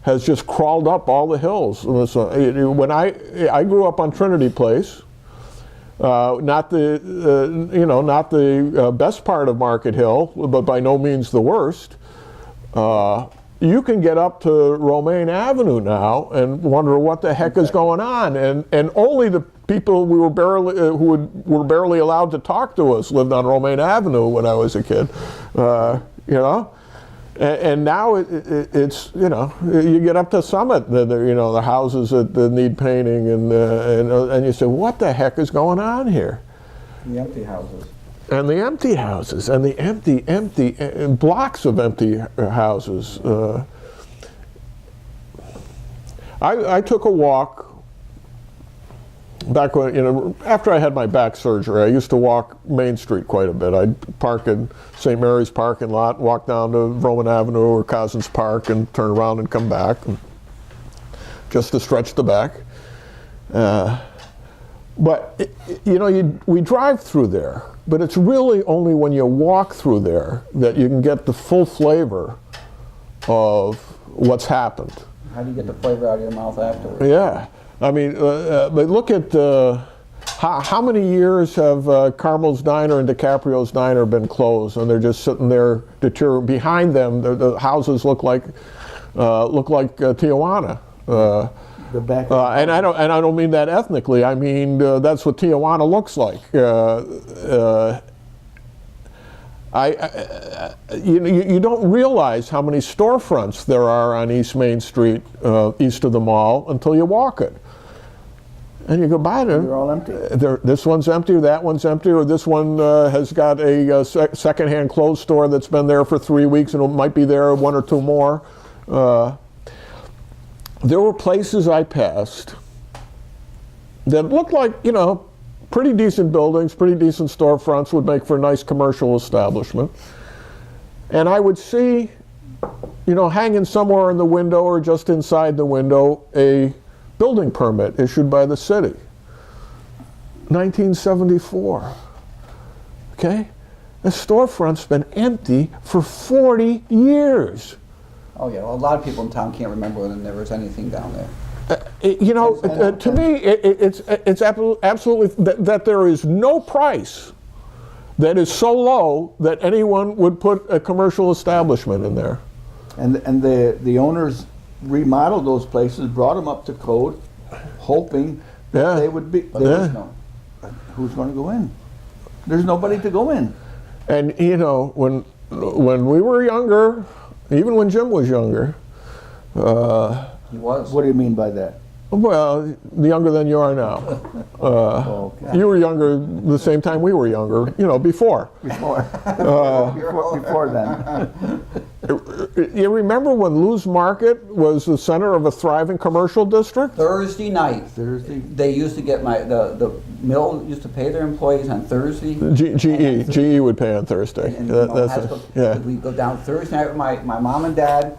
has just crawled up all the hills. When I grew up on Trinity Place, not the best part of Market Hill, but by no means the worst. You can get up to Romaine Avenue now and wonder what the heck is going on, and only the people who were barely allowed to talk to us lived on Romaine Avenue when I was a kid, you know, and now it's, you know, you get up to Summit, you know, the houses that need painting, and you say, what the heck is going on here? The empty houses. And the empty houses, and the empty blocks of empty houses. I took a walk back when, you know, after I had my back surgery. I used to walk Main Street quite a bit. I'd park in St. Mary's parking lot, walk down to Roman Avenue or Cousins Park, and turn around and come back, just to stretch the back. But you know, we drive through there, but it's really only when you walk through there that you can get the full flavor of what's happened. How do you get the flavor out of your mouth afterwards? Yeah, I mean, but look at how many years have Carmel's Diner and DiCaprio's Diner been closed, and they're just sitting there deteriorating. Behind them, the houses look like Tijuana. The back and I don't mean that ethnically. I mean that's what Tijuana looks like. You don't realize how many storefronts there are on East Main Street, east of the mall, until you walk it. And you go by them. They're all empty. This one's empty, or that one's empty, or this one has got a secondhand clothes store that's been there for 3 weeks and it might be there 1 or 2 more. There were places I passed that looked like, you know, pretty decent buildings, pretty decent storefronts, would make for a nice commercial establishment. And I would see, you know, hanging somewhere in the window or just inside the window, a building permit issued by the city. 1974. Okay? The storefront's been empty for 40 years. Oh yeah, well, a lot of people in town can't remember when there was anything down there. You know, to me, it's absolutely that there is no price that is so low that anyone would put a commercial establishment in there. And the owners remodeled those places, brought them up to code, hoping that they would be. Who's going to go in? There's nobody to go in. And you know, when we were younger, even when Jim was younger. He was. What do you mean by that? Well, younger than you are now. Okay. You were younger the same time we were younger, you know, before. Before then. You remember when Lou's Market was the center of a thriving commercial district? Thursday night. Thursday. They used to get the mill used to pay their employees on Thursday. GE would pay on Thursday. And Yeah. we'd go down Thursday night with my mom and dad.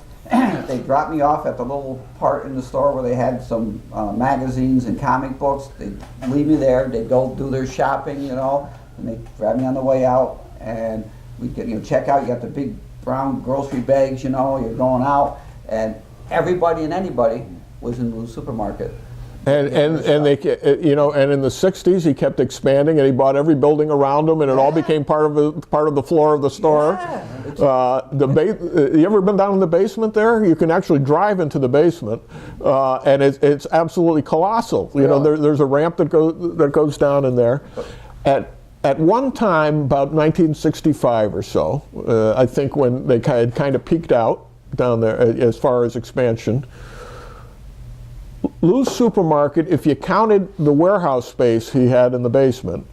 They dropped me off at the little part in the store where they had some magazines and comic books. They'd leave me there. They'd go do their shopping, you know, and they'd grab me on the way out. And we'd get, check out. You got the big brown grocery bags, you know, you're going out. And everybody and anybody was in Lou's supermarket. And they, you know, and in the '60s he kept expanding, and he bought every building around him, and it all became part of the floor of the store. Yeah. You ever been down in the basement there? You can actually drive into the basement, and it's absolutely colossal. You know, there's a ramp that goes down in there. At one time, about 1965 or so, I think when they had kind of peaked out down there as far as expansion. Lou's Supermarket, if you counted the warehouse space he had in the basement,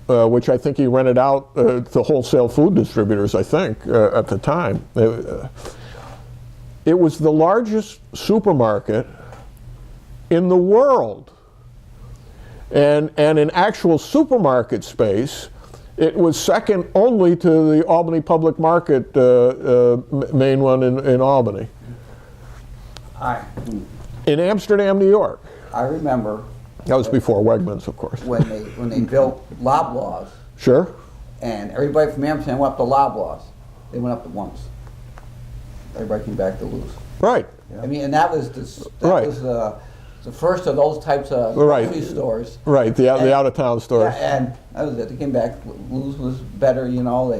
which I think he rented out to wholesale food distributors, I think, at the time, it was the largest supermarket in the world. And in actual supermarket space, it was second only to the Albany Public Market, main one in Albany. In Amsterdam, New York. I remember. That was before Wegmans, of course. When they built Loblaws, Sure. and everybody from Amsterdam went up to Loblaws. They went up to once. Everybody came back to Lou's. Right. I mean, and that was the first of those types of grocery stores. Right. The out-of-town stores. Yeah, and that was it. They came back. Lou's was better, you know.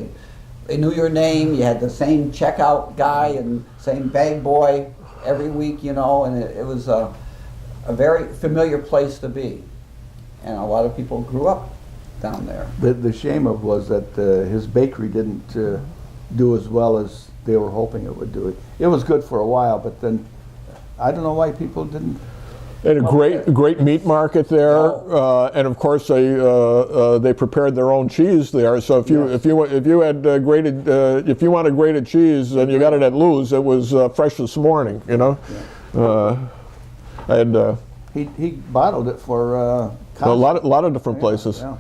They knew your name. You had the same checkout guy and same bag boy every week, you know, and it was a very familiar place to be. And a lot of people grew up down there. The shame of was that his bakery didn't do as well as they were hoping it would do. It was good for a while, but then I don't know why people didn't. And a great meat market there, and of course they prepared their own cheese there. So if you wanted grated cheese and you got it at Lou's, it was fresh this morning. You know, and he bottled it for a lot of different places. Yeah.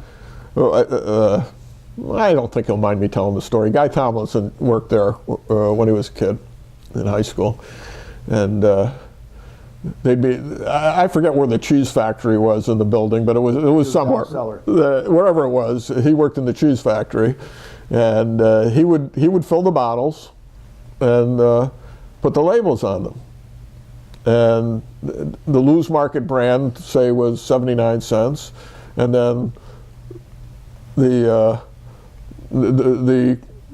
I don't think he'll mind me telling the story. Guy Tomlinson worked there when he was a kid in high school, and. I forget where the cheese factory was in the building, but it was somewhere. Wherever it was, he worked in the cheese factory, and he would fill the bottles and put the labels on them. And the Lou's Market brand, say, was 79 cents, and then the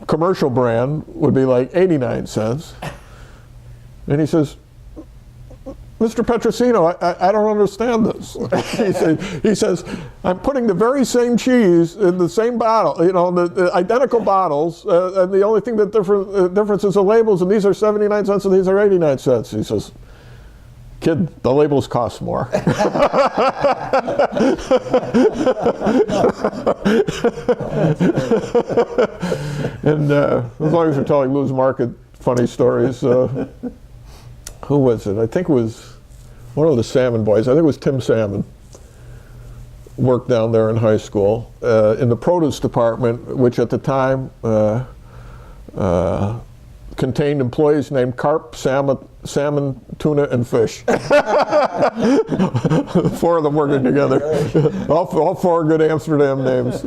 commercial brand would be like 89 cents. And he says, Mr. Petrosino, I don't understand this. he says, I'm putting the very same cheese in the same bottle, you know, the identical bottles, and the only thing that difference is the labels, and these are 79 cents and these are 89 cents. He says, kid, the labels cost more. And as long as you're telling Lou's Market funny stories, who was it? I think it was one of the Salmon boys. I think it was Tim Salmon. Worked down there in high school in the produce department, which at the time contained employees named carp, salmon, tuna, and fish. 4 of them working together. All 4 good Amsterdam names.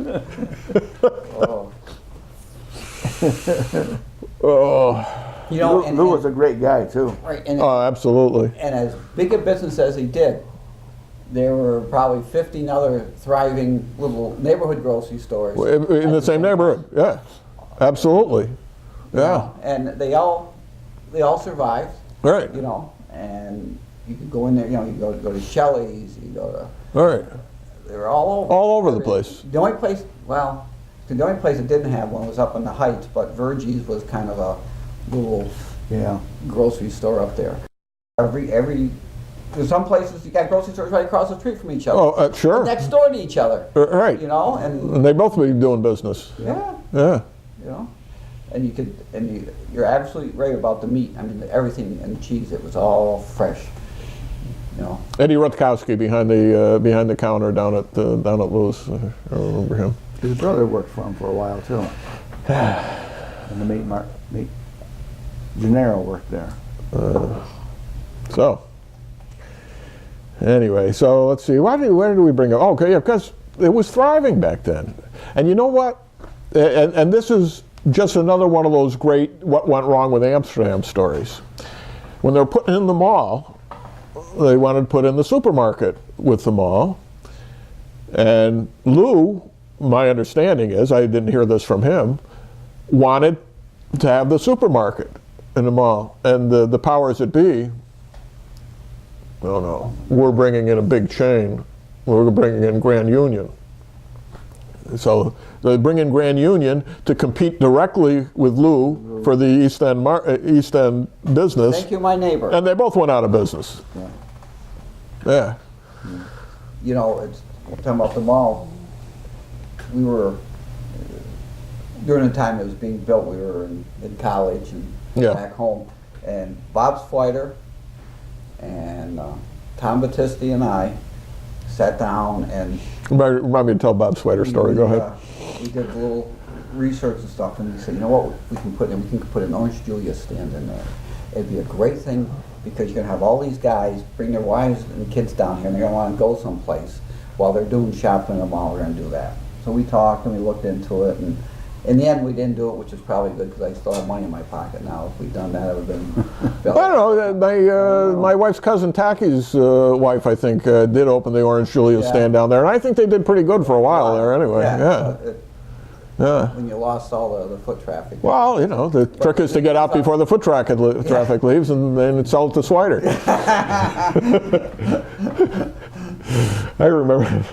Oh. You know, Lou was a great guy too. Right, and absolutely. And as big a business as he did, there were probably 15 other thriving little neighborhood grocery stores in the same neighborhood. Yeah, absolutely. Yeah. And they all survived. Right. You know, and you could go in there. You know, you go to Shelley's. You go to. All right. They were all over. All over the place. The only place, the only place that didn't have one was up in the Heights, but Virgie's was kind of a little grocery store up there. There's some places you got grocery stores right across the street from each other. Oh, sure. Next door to each other. Right. You know, and they both be doing business. Yeah. Yeah. You know, and you're absolutely right about the meat. I mean, everything and cheese, it was all fresh. You know. Eddie Rutkowski behind the counter down at Lou's. I remember him. His brother worked for him for a while too. And the meat Gennaro worked there. So anyway, so let's see. Where did we bring it? Oh, okay, yeah, because it was thriving back then. And you know what? And this is just another one of those great what went wrong with Amsterdam stories. When they were putting in the mall, they wanted to put in the supermarket with the mall. And Lou, my understanding is, I didn't hear this from him, wanted to have the supermarket in the mall. And the powers that be, no, we're bringing in a big chain. We're bringing in Grand Union. So they bring in Grand Union to compete directly with Lou for the East End business. Thank you, my neighbor. And they both went out of business. Yeah. You know, it's talking about the mall. We were during the time it was being built. We were in college and back home, and Bob Swider and Tom Battisti and I sat down and remind me to tell Bob Swider's story. Go ahead. We did a little research and stuff, and we said, you know what, we can put an Orange Julius stand in there. It'd be a great thing because you're gonna have all these guys bring their wives and kids down here, and they're gonna want to go someplace while they're doing shopping in the mall. We're gonna do that. So we talked and we looked into it, and in the end we didn't do it, which is probably good because I still have money in my pocket now. If we'd done that, it would have been. I don't know. My wife's cousin Tacky's wife, I think, did open the Orange Julius stand down there, and I think they did pretty good for a while there. Anyway, When you lost all the foot traffic. Well, you know, the trick is to get out before the foot traffic leaves, and then sell it to Swider. I remember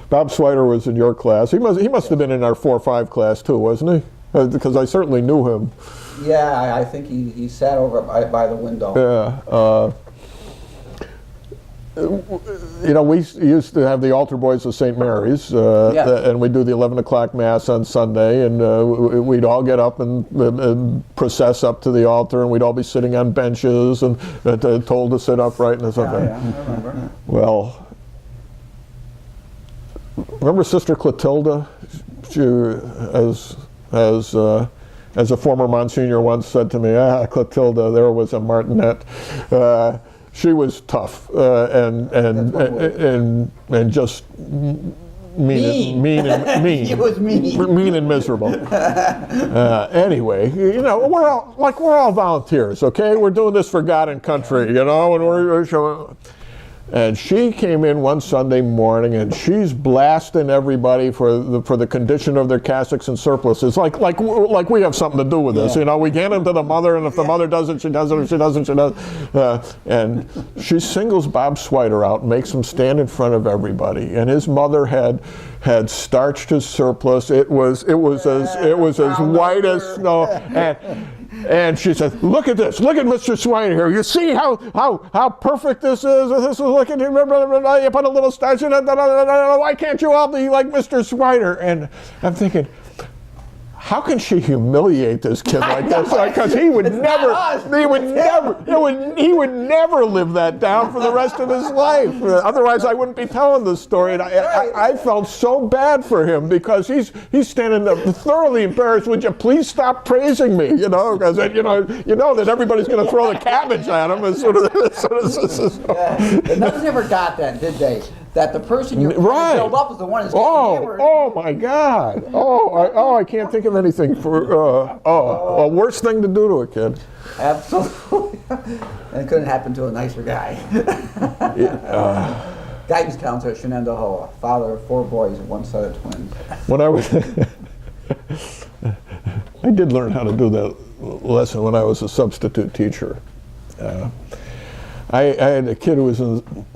Bob Swider was in your class. He must have been in our 4 or 5 class too, wasn't he? Because I certainly knew him. Yeah, I think he sat over by the window. Yeah. You know, we used to have the altar boys of St. Mary's, and we'd do the 11 o'clock Mass on Sunday, and we'd all get up and process up to the altar, and we'd all be sitting on benches and told to sit upright and something. Yeah, I remember. Well, remember Sister Clotilda? She, as a former Monsignor once said to me, Clotilda, there was a martinet. She was tough and just mean. She was mean. Mean and miserable. Anyway, you know, we're all volunteers, okay? We're doing this for God and country, you know, and we're showing. And she came in one Sunday morning, and she's blasting everybody for the condition of their cassocks and surplices, like we have something to do with this. You know, we get into the mother, and if the mother does it, she does it. If she doesn't, she does. And she singles Bob Swider out and makes him stand in front of everybody. And his mother had starched his surplice. It was as white as snow. And she said, "Look at this! Look at Mr. Swider here. You see how perfect this is? This is look at you put a little starch in it. Why can't you all be like Mr. Swider?" And I'm thinking, how can she humiliate this kid like this? Because he would never live that down for the rest of his life. Otherwise, I wouldn't be telling this story. And I felt so bad for him because he's standing there thoroughly embarrassed. Would you please stop praising me? You know, because you know that everybody's going to throw the cabbage at him. And sort of. The nuns never got that, did they? That the person you're trying to build up is the one who's getting hammered. Oh my God! I can't think of anything for a worse thing to do to a kid. Absolutely, and it couldn't happen to a nicer guy. Guidance counselor at Shenandoah, father of 4 boys and 1 set of twins. When I was, I did learn how to do that lesson when I was a substitute teacher. I had a kid who was in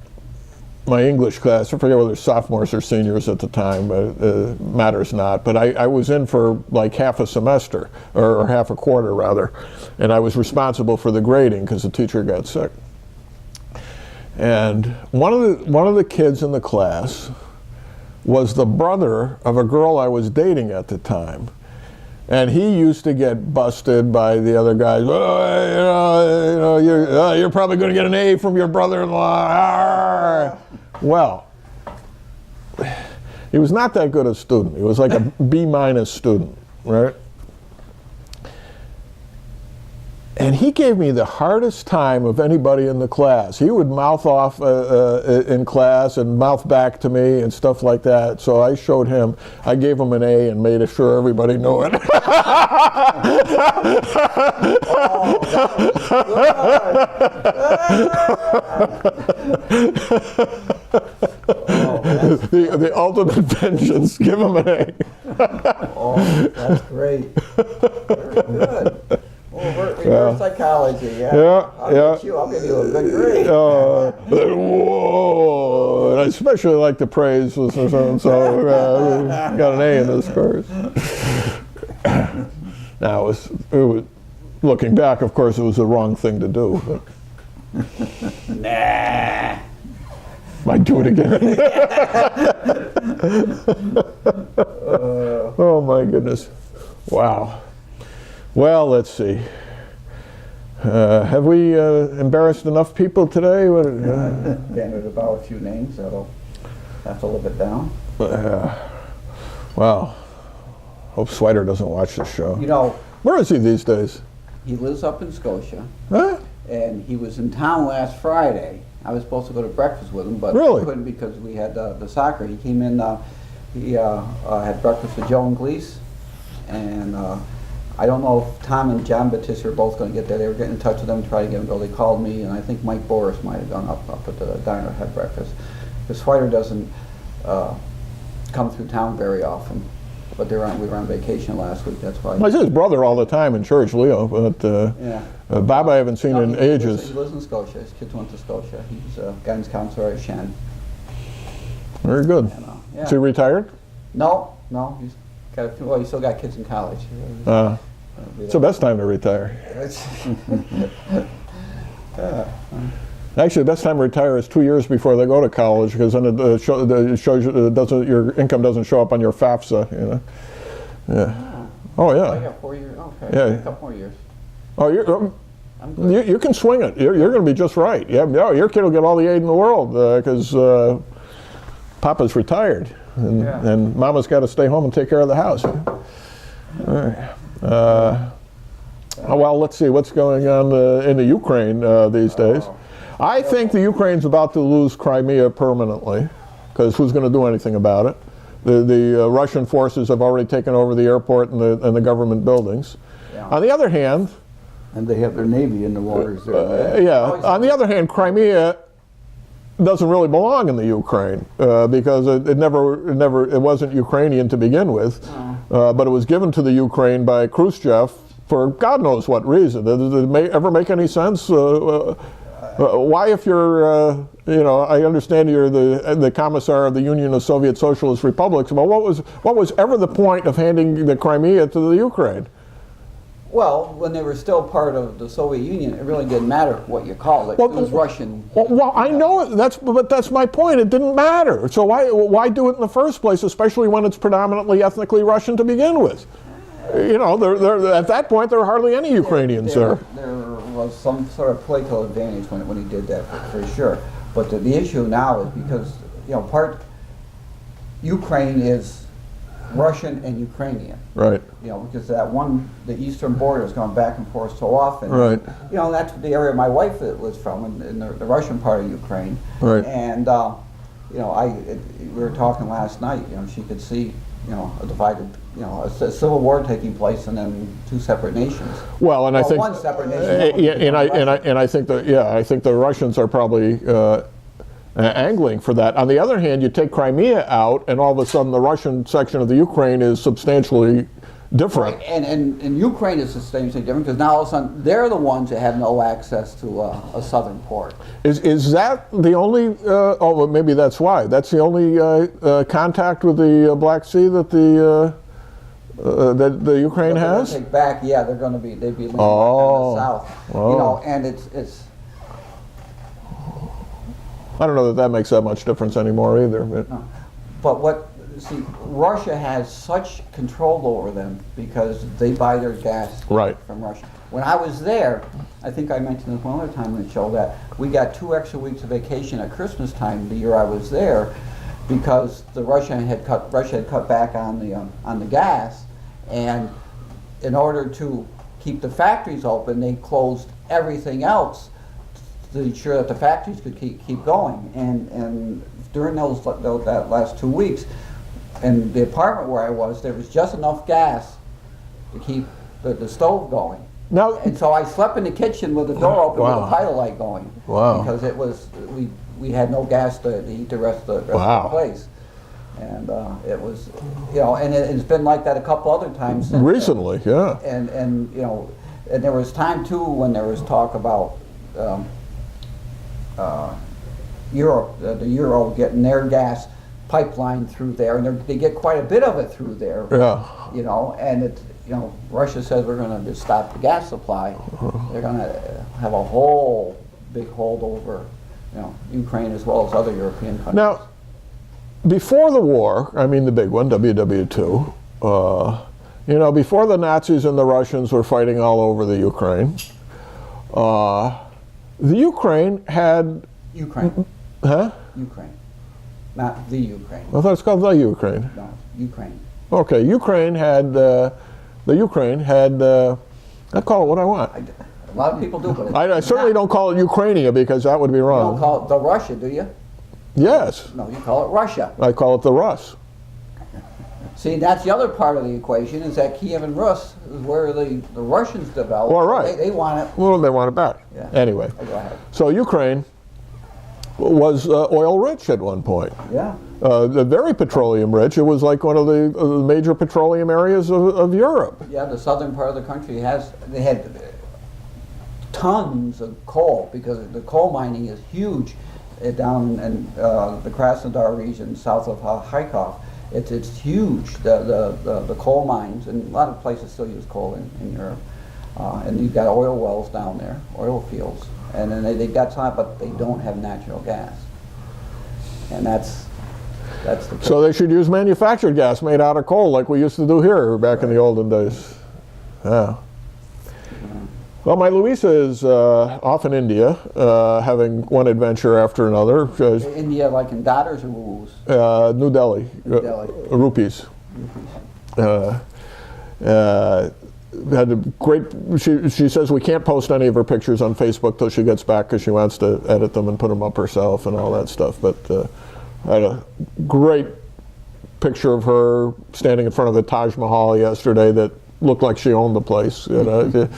my English class. I forget whether sophomores or seniors at the time, but matters not. But I was in for like half a semester, or half a quarter rather, and I was responsible for the grading because the teacher got sick. And one of the kids in the class was the brother of a girl I was dating at the time. And he used to get busted by the other guys. Oh, you're probably going to get an A from your brother-in-law. Well, he was not that good a student. He was like a B- student, right? And he gave me the hardest time of anybody in the class. He would mouth off in class and mouth back to me and stuff like that. So I showed him, I gave him an A and made sure everybody knew it. The ultimate vengeance, give him an A. Oh, that's great. Very good. Well, reverse psychology, yeah. I'll give you a good grade. Whoa! And I especially like the praise, so got an A in this course. Now, it was, looking back, of course, it was the wrong thing to do. But Nah. might do it again. Oh my goodness! Wow. Well, let's see. Have we embarrassed enough people today? Bantered about a few names, that'll have to live it down. Wow. Hope Swider doesn't watch this show. You know, Where is he these days? he lives up in Scotia, Huh? and he was in town last Friday. I was supposed to go to breakfast with him, but Really? couldn't because we had the soccer. He came in, he had breakfast with Joe and Gleese, and I don't know if Tom and John Batista are both going to get there. They were getting in touch with them, trying to get them to go. They called me, and I think Mike Boris might have gone up at the diner, had breakfast. Because Swider doesn't come through town very often, but we were on vacation last week, that's why. I see his brother all the time in church, Leo, but Yeah. Bob I haven't seen in He ages. lives in Scotia. His kids went to Scotia. He's a guidance counselor at Shen. Very good. And, Is he retared? No, he's got he's still got kids in college. It's the best time to retire. Actually, the best time to retire is 2 years before they go to college, because then it shows you, your income doesn't show up on your FAFSA. You know. Yeah. Oh I yeah. got 4 years. Okay. Yeah. A couple more years. Oh, I'm good. you can swing it. You're going to be just right. Yeah. Your kid will get all the aid in the world because Papa's retired, and Mama's got to stay home and take care of the house. All right. Well, let's see what's going on in the Ukraine these days. I think the Ukraine's about to lose Crimea permanently, because who's going to do anything about it? The Russian forces have already taken over the airport and the government buildings. Yeah. On the other hand, And they have their navy in the waters there. on the other hand, Crimea doesn't really belong in the Ukraine because it wasn't Ukrainian to begin with, but it was given to the Ukraine by Khrushchev for God knows what reason. Did it ever make any sense? Why, if you're, I understand you're the commissar of the Union of Soviet Socialist Republics, but what was ever the point of handing the Crimea to the Ukraine? Well, when they were still part of the Soviet Union, it really didn't matter what you called it. It was Russian. Well, I know it. But that's my point. It didn't matter. So why do it in the first place, especially when it's predominantly ethnically Russian to begin with? At that point, there were hardly any Ukrainians there. There was some sort of political advantage when he did that, for sure. But the issue now is because part Ukraine is Russian and Ukrainian. Right. Because the eastern border has gone back and forth so often. Right. That's the area my wife lives from, in the Russian part of Ukraine. Right. And we were talking last night. She could see a divided, a civil war taking place, and then two separate nations. Well, and I think one separate nation. I think the Russians are probably angling for that. On the other hand, you take Crimea out, and all of a sudden the Russian section of the Ukraine is substantially different. Right. And Ukraine is substantially different because now all of a sudden they're the ones that have no access to a southern port. Is that the only? Well, maybe that's why. That's the only contact with the Black Sea that the Ukraine has. Take back, they'd be leaning back on the south. And it's. I don't know that makes that much difference anymore either. But what see, Russia has such control over them because they buy their gas Right. from Russia. When I was there, I think I mentioned this one other time on the show, that we got 2 extra weeks of vacation at Christmas time the year I was there, because Russia had cut back on the gas, and in order to keep the factories open, they closed everything else to ensure that the factories could keep going. And during that last 2 weeks, in the apartment where I was, there was just enough gas to keep the stove going. Now, And so I slept in the kitchen with the door open with Wow. a pilot light going. Wow. Because it was, we had no gas to heat the rest of the Wow. place. And it was, you know, and it's been like that a couple other times since then. recently, yeah. And you know, and there was time too when there was talk about Europe, the Euro getting their gas pipeline through there, and they get quite a bit of it through there. Yeah. You know, and it, you know, Russia says we're going to just stop the gas supply. They're going to have a whole big hold over, you know, Ukraine as well as other European countries. Now, before the war, I mean the big one, WW2, you know, before the Nazis and the Russians were fighting all over the Ukraine, the Ukraine had, Ukraine, huh? Ukraine, not the Ukraine. I thought it's called the Ukraine. No, Ukraine. Okay, Ukraine had, the Ukraine had, I call it what I want. A lot of people do, but I certainly don't call it Ukrainia because that would be You don't wrong. call it the Russia, do you? Yes, No, you call it Russia. I call it the Rus. See, that's the other part of the equation, is that Kiev and Rus is where the Russians developed. Well, right. They want it. Well, they want it back. Yeah. Anyway, Go ahead. so Ukraine was oil rich at one point. Yeah. Very petroleum rich. It was like one of the major petroleum areas of Europe. Yeah, the southern part of the country they had tons of coal, because the coal mining is huge down in the Krasnodar region south of Kharkov. It's huge, the coal mines, and a lot of places still use coal in Europe. And you've got oil wells down there, oil fields, and then they got some, but they don't have natural gas. And that's the So they should use manufactured gas made out of coal like we used to do here back in the olden days. Yeah. Well, my Louisa is off in India, having one adventure after another. India, like in dollars or rubles? New Delhi, New Delhi. rupees. Had a great. She says we can't post any of her pictures on Facebook till she gets back because she wants to edit them and put them up herself and all that stuff. But I had a great picture of her standing in front of the Taj Mahal yesterday that looked like she owned the place. You know.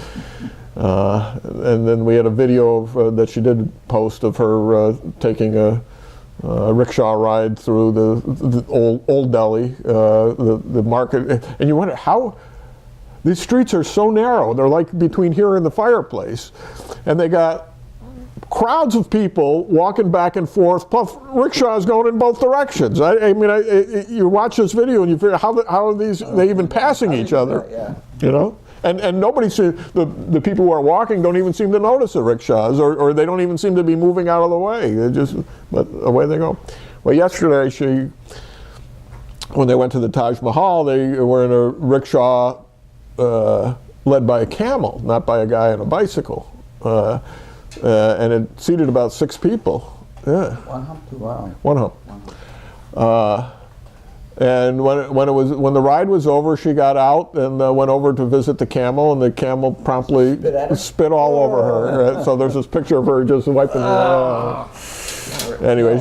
And then we had a video of, that she did post of her taking a rickshaw ride through the old Delhi, the market, and you wonder how these streets are so narrow. They're like between here and the fireplace, and they got crowds of people walking back and forth, plus rickshaws going in both directions. I mean, you watch this video and you figure how are they even passing each other? Yeah. You know. And nobody the people who are walking don't even seem to notice the rickshaws, or they don't even seem to be moving out of the way. But away they go. Well, yesterday when they went to the Taj Mahal, they were in a rickshaw led by a camel, not by a guy on a bicycle, and it seated about 6 people. Yeah, One hump, two, wow. one hump. And when the ride was over, she got out and went over to visit the camel, and the camel promptly spit all over her. Right? So there's this picture of her just wiping her. Anyway,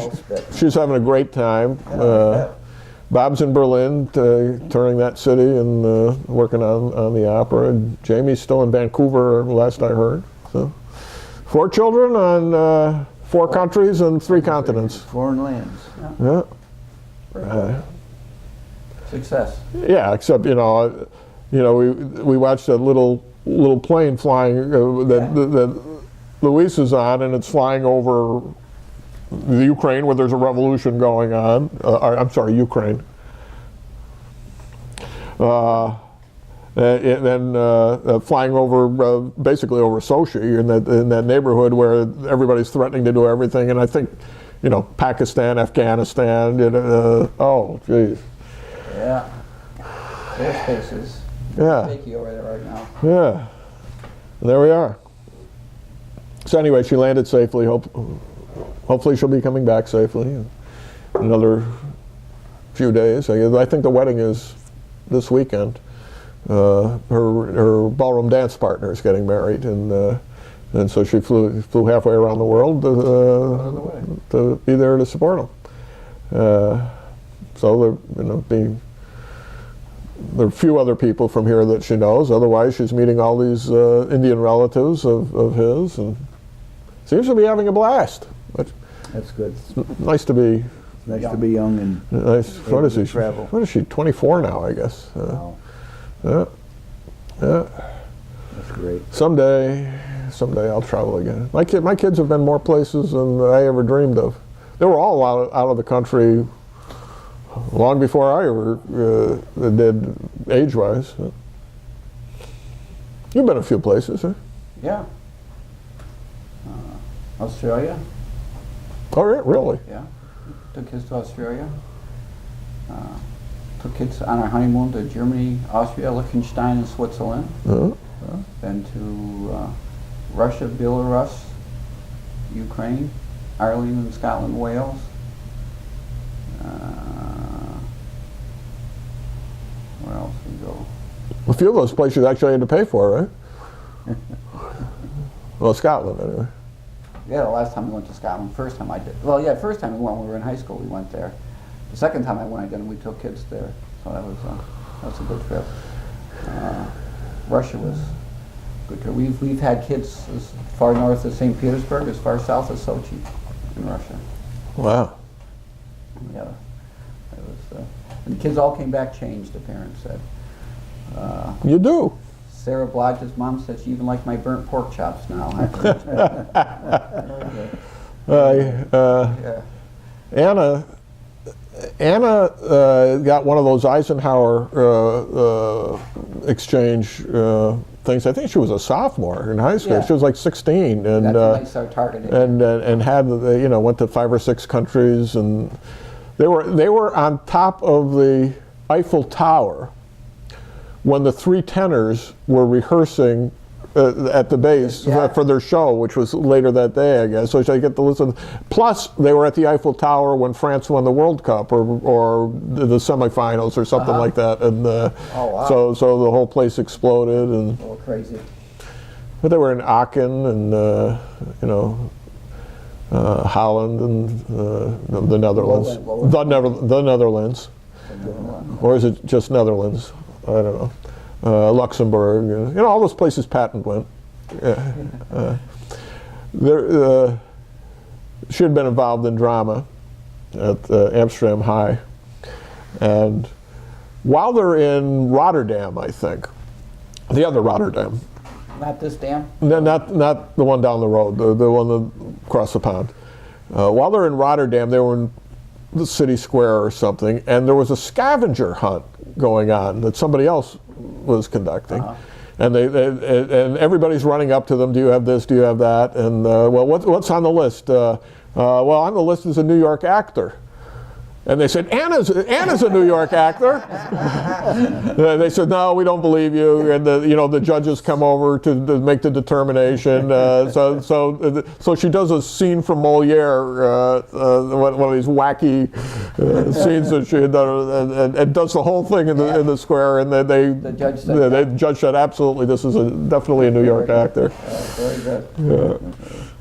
she's having a great time. Bob's in Berlin, touring that city and working on the opera. And Jamie's still in Vancouver, last I heard. So 4 children on 4 countries and 3 continents. Foreign lands. Yeah. Success. Yeah, except we watched a little plane flying that Luis is on, and it's flying over the Ukraine where there's a revolution going on. I'm sorry, Ukraine. And then flying over basically over Sochi in that neighborhood where everybody's threatening to do everything, and I think Pakistan, Afghanistan. Oh, geez. Yeah. Their spaces. Yeah. Shaky over there right now. Yeah. And there we are. So anyway, she landed safely. Hopefully she'll be coming back safely in another few days. I think the wedding is this weekend. Her ballroom dance partner is getting married, and so she flew halfway around the world to be there to support him. So there are a few other people from here that she knows. Otherwise, she's meeting all these Indian relatives of his, and seems to be having a blast. That's good. Nice to be. Nice to be young and Nice. What is she? travel. What is she? 24 now, I guess. Wow. Yeah. Yeah. That's great. Someday I'll travel again. My kids have been more places than I ever dreamed of. They were all out of the country long before I ever did, age-wise. You've been a few places, huh? Yeah. Australia. Oh, really? Yeah. Took kids to Australia. Took kids on our honeymoon to Germany, Austria, Liechtenstein, and Switzerland. Uh-huh. Then to Russia, Belarus, Ukraine, Ireland, and Scotland, Wales. Where else we go? A few of those places actually had to pay for, right? Well, Scotland, anyway. Yeah, the last time we went to Scotland. First time I did. Well, yeah, first time we went when we were in high school, we went there. The second time I went again, we took kids there. So that was a good trip. Russia was a good trip. We've had kids as far north as St. Petersburg, as far south as Sochi in Russia. Wow. Yeah, it was. And the kids all came back changed. The parents said. You do. Sarah Blodge's mom said she even liked my burnt pork chops now. Yeah. Anna got one of those Eisenhower exchange things. I think she was a sophomore in high school. Yeah. She was like 16, and That's our target. and had went to 5 or 6 countries, and they were on top of the Eiffel Tower when the 3 tenors were rehearsing at the base for their show, which was later that day, I guess. So I get to listen. Plus, they were at the Eiffel Tower when France won the World Cup, or the semifinals, or something like that. And wow. so the whole place exploded, and A little crazy. but they were in Aachen and Holland and the Netherlands, the Netherlands, or is it just Netherlands? I don't know. Luxembourg, all those places Patton went. She had been involved in drama at Amsterdam High, and while they're in Rotterdam, I think, the other Rotterdam, Not this dam? not the one down the road, the one across the pond. While they're in Rotterdam, they were in the city square or something, and there was a scavenger hunt going on that somebody else was conducting. And and everybody's running up to them. Do you have this? Do you have that? And well, what's on the list? Well, on the list is a New York actor. And they said, Anna's a New York actor. They said, no, we don't believe you. And the judges come over to make the determination. So she does a scene from Moliere, one of these wacky scenes that she had done, and does the whole thing in the square. And then The judge said, the judge said, absolutely, this is definitely a New York actor. Very good.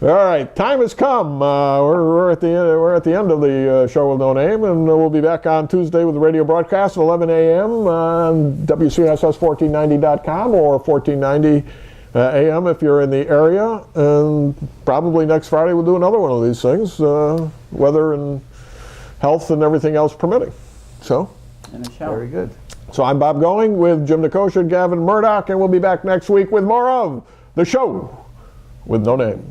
All right, time has come. We're at the end of the show with no name, and we'll be back on Tuesday with the radio broadcast at 11 a.m. on WCSS1490.com or 1490 a.m. if you're in the area. And probably next Friday we'll do another one of these things, weather and health and everything else permitting. So, In a shower. Very good. So I'm Bob Going with Jim Nikosha and Gavin Murdoch, and we'll be back next week with more of the show with no name.